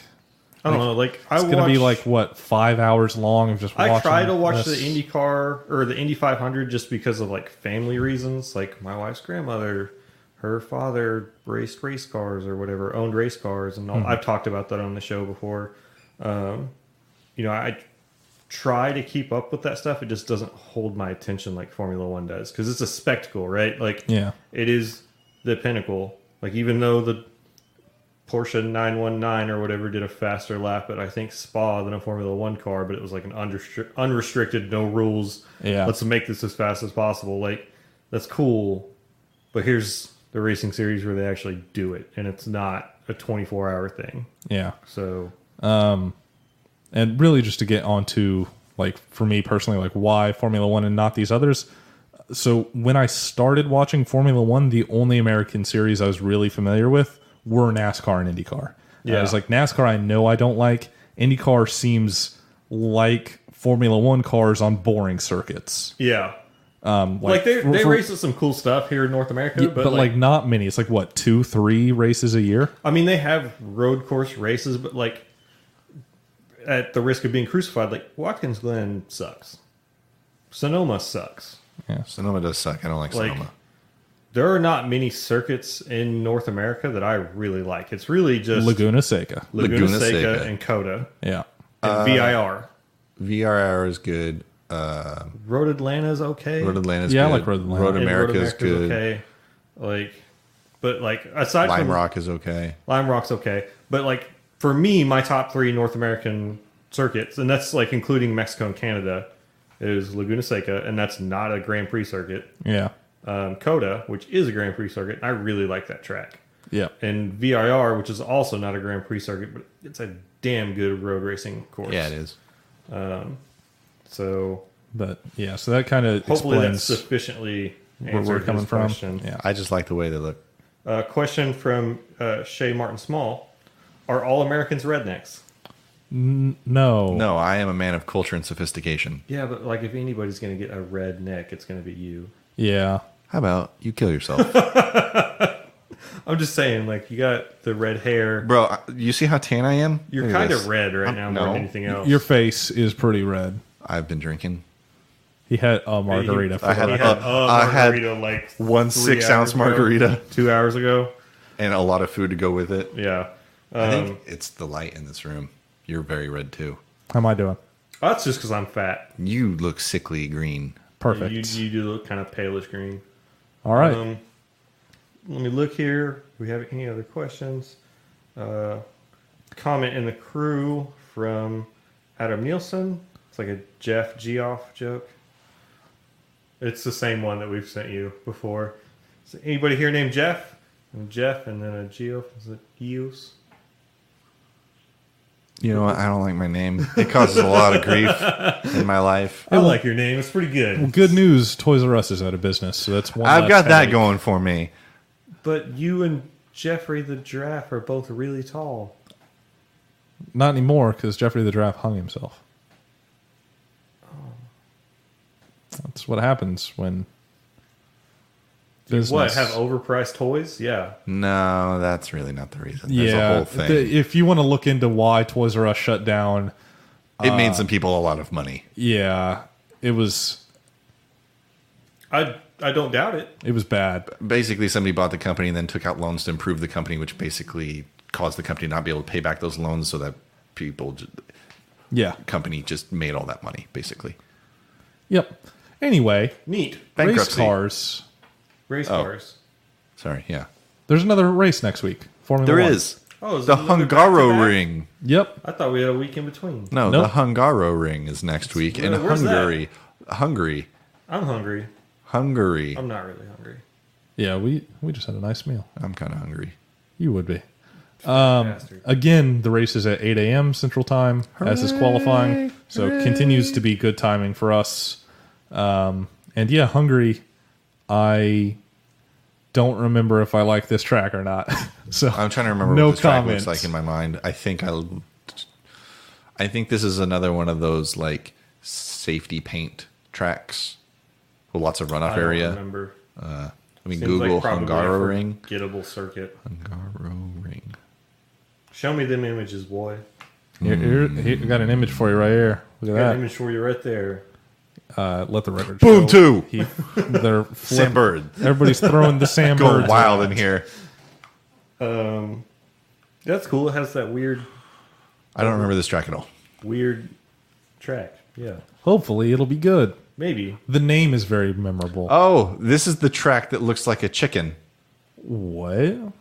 I don't know. Like It's gonna be like what 5 hours long of just watching. I try to watch this. the IndyCar or the Indy 500 just because of like family reasons. Like my wife's grandmother, her father raced race cars or whatever, owned race cars, and all. I've talked about that on the show before. You know, I try to keep up with that stuff. It just doesn't hold my attention like Formula One does because it's a spectacle, right? Like, Yeah. it is the pinnacle. Like, even though the Porsche 919 or whatever did a faster lap at I think Spa than a Formula One car, but it was like an unrestricted, no rules. Yeah. Let's make this as fast as possible. Like, that's cool. But here's the racing series where they actually do it, and it's not a 24-hour thing. Yeah. So And really just to get onto, like, for me personally, like, why Formula One and not these others. So when I started watching Formula One, the only American series I was really familiar with were NASCAR and IndyCar. Yeah. I was like, NASCAR I know I don't like. IndyCar seems like Formula One cars on boring circuits. yeah. Like they race at some cool stuff here in North America, Yeah, but but like not many. It's like what, 2-3 races a year? I mean, they have road course races, but like at the risk of being crucified, like Watkins Glen sucks. Sonoma sucks. Sonoma does suck. I don't like Like, Sonoma. there are not many circuits in North America that I really like. It's really just Laguna Seca. Laguna Laguna Seca Seca. and Coda Yeah. and VIR. VRR is good. Road Atlanta is okay. Road Atlanta is Yeah, I good. like Road Atlanta. Road And America is America's good. okay. Like, but like aside Lime from Rock is okay. Lime Rock's okay, but like for me, my top 3 North American circuits, and that's like including Mexico and Canada, is Laguna Seca, and that's not a Grand Prix circuit. Yeah. Coda, which is a Grand Prix circuit, and I really like that track. Yeah. And VIR, which is also not a Grand Prix circuit, but it's a damn good road racing course. Yeah, it is. So But yeah, so that kind of hopefully that's explains sufficiently where answered we're coming his from. question. Yeah. I just like the way they look. Question from Shay Martin Small: are all Americans rednecks? No. No, I am a man of culture and sophistication. Yeah, but like if anybody's going to get a red neck, it's going to be you. Yeah. How about you kill yourself? I'm just saying, like, you got the red hair. Bro, you see how tan I am? You're Look at kind this. of red right now more no. than anything else. Your face is pretty red. I've been drinking. He had a margarita. I had- He had I had margarita like one 3 6-ounce hours ago, margarita 2 hours ago. and a lot of food to go with it. Yeah. I think it's the light in this room. You're very red too. How am I doing? That's just because I'm fat. You look sickly green. Perfect. You do look kind of palish green. All right. Let me look here. Do we have any other questions? Comment in the crew from Adam Nielsen. It's like a Jeff Geoff joke. It's the same one that we've sent you before. Is anybody here named Jeff? And Jeff and then a Geoff. Is it Geos? You know what? I don't like my name. It causes a lot of grief in my life. I like your name. It's pretty Well, good. good news. Toys R Us is out of business, so that's one. I've less got that headache. going for me. But you and Jeffrey the Giraffe are both really tall. Not anymore because Jeffrey the Giraffe hung himself. That's what happens when business. What? Have overpriced toys? Yeah. No, that's really not the reason. There's a Yeah, whole thing. if you want to look into why Toys R Us shut down, It made some people a lot of money. yeah, it was I don't doubt it. bad. Basically, somebody bought the company and then took out loans to improve the company, which basically caused the company not be able to pay back those loans, so that Yeah. company just made all that money, basically. Yep. Anyway, Neat. race Bankruptcy. cars. Race cars. Sorry, yeah. There's another race next week. Formula There One. is. Oh, is The it another Hungaro back-to-back? Ring. Yep. I thought we had a week in between. No, Nope. the Hungaro Ring is next week in where's that? Hungary. Hungary. I'm hungry. Hungary. I'm not really hungry. Yeah, we just had a nice meal. I'm kind of hungry. You would be. Bastard. Again, the race is at 8 a.m. Central Time, as is qualifying. So it continues to be good timing for us. And yeah, Hungary, I don't remember if I like this track or not. So I'm trying to remember no what this track comment. looks like in my mind. I think this is another one of those like safety paint tracks with lots of runoff I don't here. remember. Let me Seems Google like probably Hungaro a Ring. Gettable circuit. Hungaro Ring. Show me them images, boy. Here, we got an image for you right here. Look Got an at image for you right there. that. Let the record Boom, show. two. They're Sam Bird. Everybody's throwing the Sam Going birds wild around. in here. That's cool. It has that weird I don't remember this track at all. track. Yeah. Hopefully, it'll be good. Maybe. The name is very memorable. Oh, this is the track that looks like a chicken. What?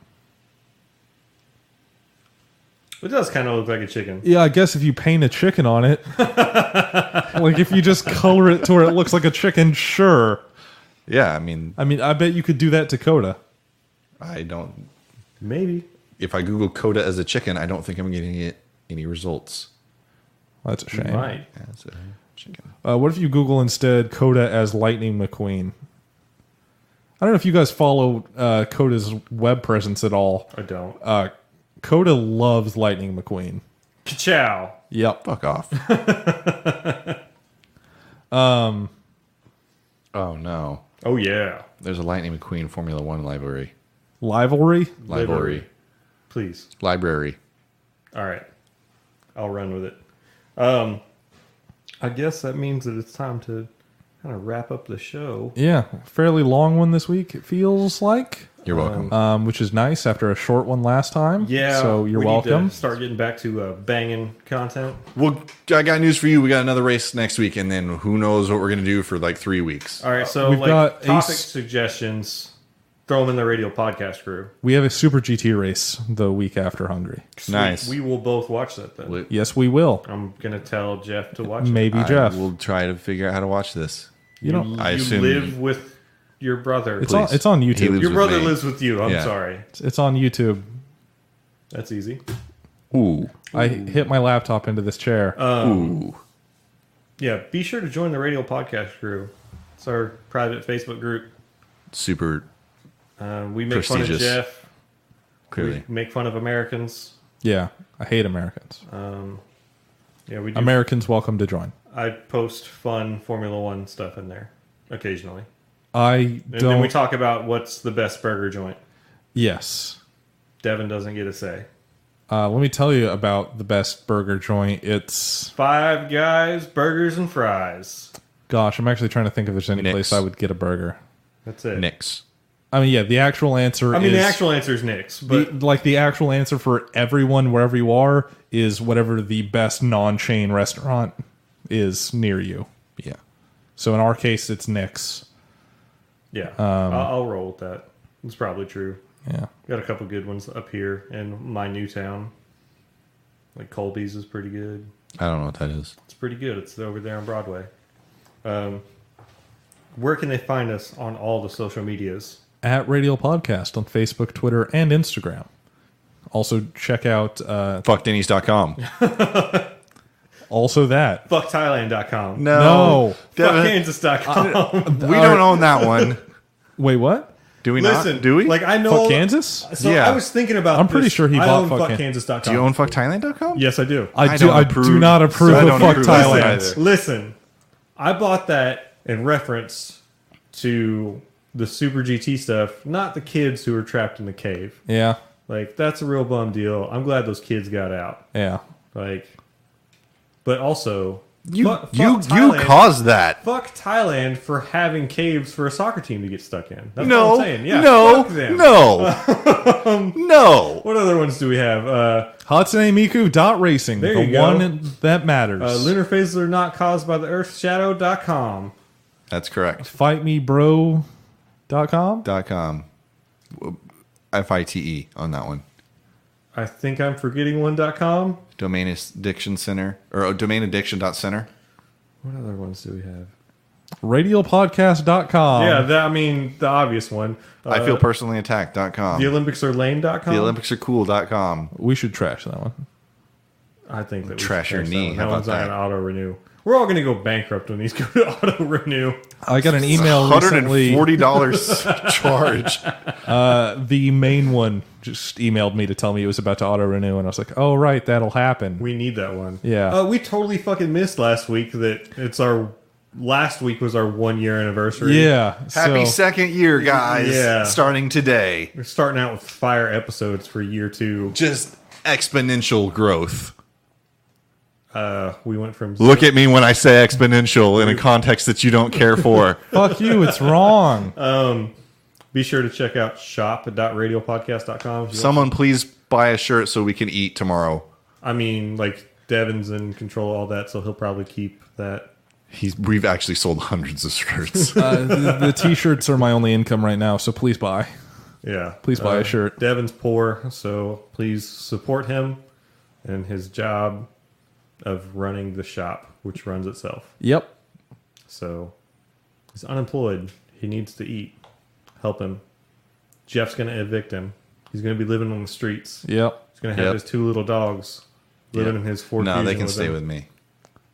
It does kind of look like a chicken. Yeah, I guess if you paint a chicken on it, like if you just color it to where it looks like a chicken, sure. Yeah, I mean, I mean, I bet you could do that to Coda. I don't. Maybe. If I Google Coda as a chicken, I don't think I'm getting any results. That's a shame. Right. As a chicken. What if you Google instead Coda as Lightning McQueen? I don't know if you guys follow Coda's web presence at all. I don't. Coda loves Lightning McQueen. Ka-chow. Yep. Fuck off. Oh no. Oh, yeah. There's a Lightning McQueen Formula One library. Livelry? Library. Please. Library. All right. I'll run with it. I guess that means that it's time to kind of wrap up the show. Yeah. Fairly long one this week, it feels like. You're welcome. Which is nice after a short one last time. Yeah. So you're we welcome. Need to start getting back to banging content. Well, I got news for you. We got another race next week, and then who knows what we're going to do for like 3 weeks. All right. So, We've got topic Ace- suggestions. Throw them in the Radial podcast crew. We have a Super GT race the week after Hungary. Nice. We will both watch that then. Yes, we will. I'm going to tell Jeff to watch it. Maybe I Jeff. will try to figure out how to watch this. You know, I you assume live with your brother. it's on He YouTube. lives Your with brother me. lives with you. I'm Yeah. sorry. It's on YouTube. That's easy. Ooh. I hit my laptop into this chair. Ooh. Yeah, be sure to join the Radial podcast crew. It's our private Facebook group. Super We make fun of Prestigious. Jeff. clearly. We make fun of Americans. Yeah, I hate Americans. Yeah, we do. Americans welcome to join. I post fun Formula One stuff in there occasionally. I And then don't. we talk about what's the best burger joint. Yes. Devin doesn't get a say. Let me tell you about the best burger joint. It's Five Guys Burgers and Fries. Gosh, I'm actually trying to think if there's any Nick's. place I would get a burger. That's it. Nick's. I mean, yeah, the actual answer I mean, is... the actual answer is Nick's, but the actual answer for everyone, wherever you are, is whatever the best non-chain restaurant is near you. Yeah. So in our case, it's Nick's. yeah, I'll roll with that. It's probably true. Yeah. Got a couple good ones up here in my new town. Like Colby's is pretty good. I don't know what that is. It's pretty good. It's over there on Broadway. Where can they find us on all the social medias? At Radial Podcast on Facebook, Twitter, and Instagram. Also, check out... FuckDenny's.com. also that. FuckThailand.com. No. FuckKansas.com. We don't own that one. Wait, what? Do we Listen, not? Do we? Like I know Fuck Kansas? So Yeah. I was thinking about I'm pretty this. sure he I bought own Fuck FuckKansas.com. Do you own FuckThailand.com? Yes, I do. I don't do not approve I of don't Fuck approve of that Thailand. either. Listen, I bought that in reference to the Super GT stuff, not the kids who were trapped in the cave. Yeah. Like, that's a real bum deal. I'm glad those kids got out. Yeah. Like, but also, You fuck you Thailand. caused that. Fuck Thailand for having caves for a soccer team to get stuck in. That's No, what I'm saying. Yeah, no, fuck them. no, no. What other ones do we have? Hatsune Miku dot racing. There the you go. one that matters. Lunar phases are not caused by the Earth's shadow.com. That's correct. FightMeBro.com. .com. FITE on that one. I think I'm forgetting one.com. Domain Addiction Center or Domain Addiction.center. What other ones do we have? Radialpodcast.com. Yeah, that, I mean, the obvious one. I feel personally attacked.com. The Olympics are lane.com. The Olympics are cool.com. We should trash that one. I think that we Trash should your that knee. one. How That one's about not that? going to auto renew. We're all going to go bankrupt when these go to auto renew. I got an email recently. $140 charge. The main one just emailed me to tell me it was about to auto renew, and I was like, "Oh right, that'll happen." We need that one. Yeah. We totally fucking missed last week that it's our last week was our 1 year anniversary. Yeah. Happy so, second year, guys. Yeah. Starting today. We're starting out with fire episodes for year 2. Just exponential growth. We went from Look at me when I say exponential in a context that you don't care for. fuck you. It's wrong. Be sure to check out shop.radiopodcast.com. if you Someone please buy a shirt so we can eat tomorrow. I mean, like, Devin's in control of all that, so he'll probably keep that. We've actually sold hundreds of shirts. The t-shirts are my only income right now, so please buy. Yeah. Please buy a shirt. Devin's poor, so please support him and his job of running the shop, which runs itself. Yep. So he's unemployed. He needs to eat. Help him. Jeff's going to evict him. He's going to be living on the streets. Yep. He's going to have Yep. his 2 little dogs living in his Ford No, they Fusion can stay him. with me.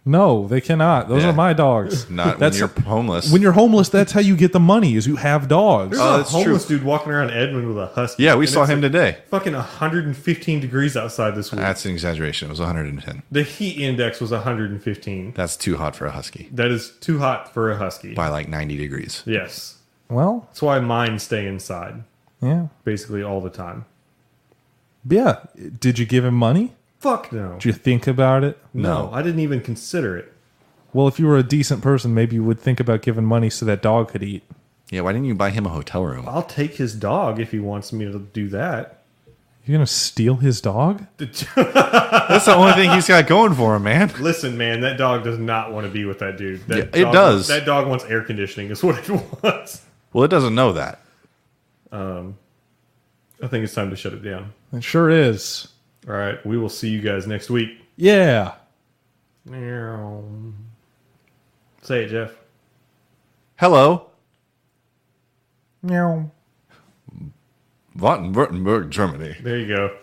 No, they cannot. Those Yeah. are my dogs. Not when you're homeless. When you're homeless, that's how you get the money, is you have dogs. There's Oh, a that's homeless dude walking around Edmond with a husky. Yeah, we And saw it's him like today. Fucking 115 degrees outside this week. That's an exaggeration. It was 110. The heat index was 115. That's too hot for a husky. That is too hot for a husky. By like 90 degrees. Yes. Well, That's why mine stay inside yeah. basically all the time. Yeah. Did you give him money? Fuck no. Did you think about it? No, I didn't even consider it. Well, if you were a decent person, maybe you would think about giving money so that dog could eat. Yeah, why didn't you buy him a hotel room? I'll take his dog if he wants me to do that. You're going to steal his dog? That's the only thing he's got going for him, man. Listen, man, that dog does not want to be with that dude. That Yeah, it dog- does. That dog wants air conditioning is what it wants. Well, it doesn't know that. I think it's time to shut it down. It sure is. All right, we will see you guys next week. Yeah. Meow. Say it, Jeff. Hello. Meow. Baden-Württemberg, Germany. There you go.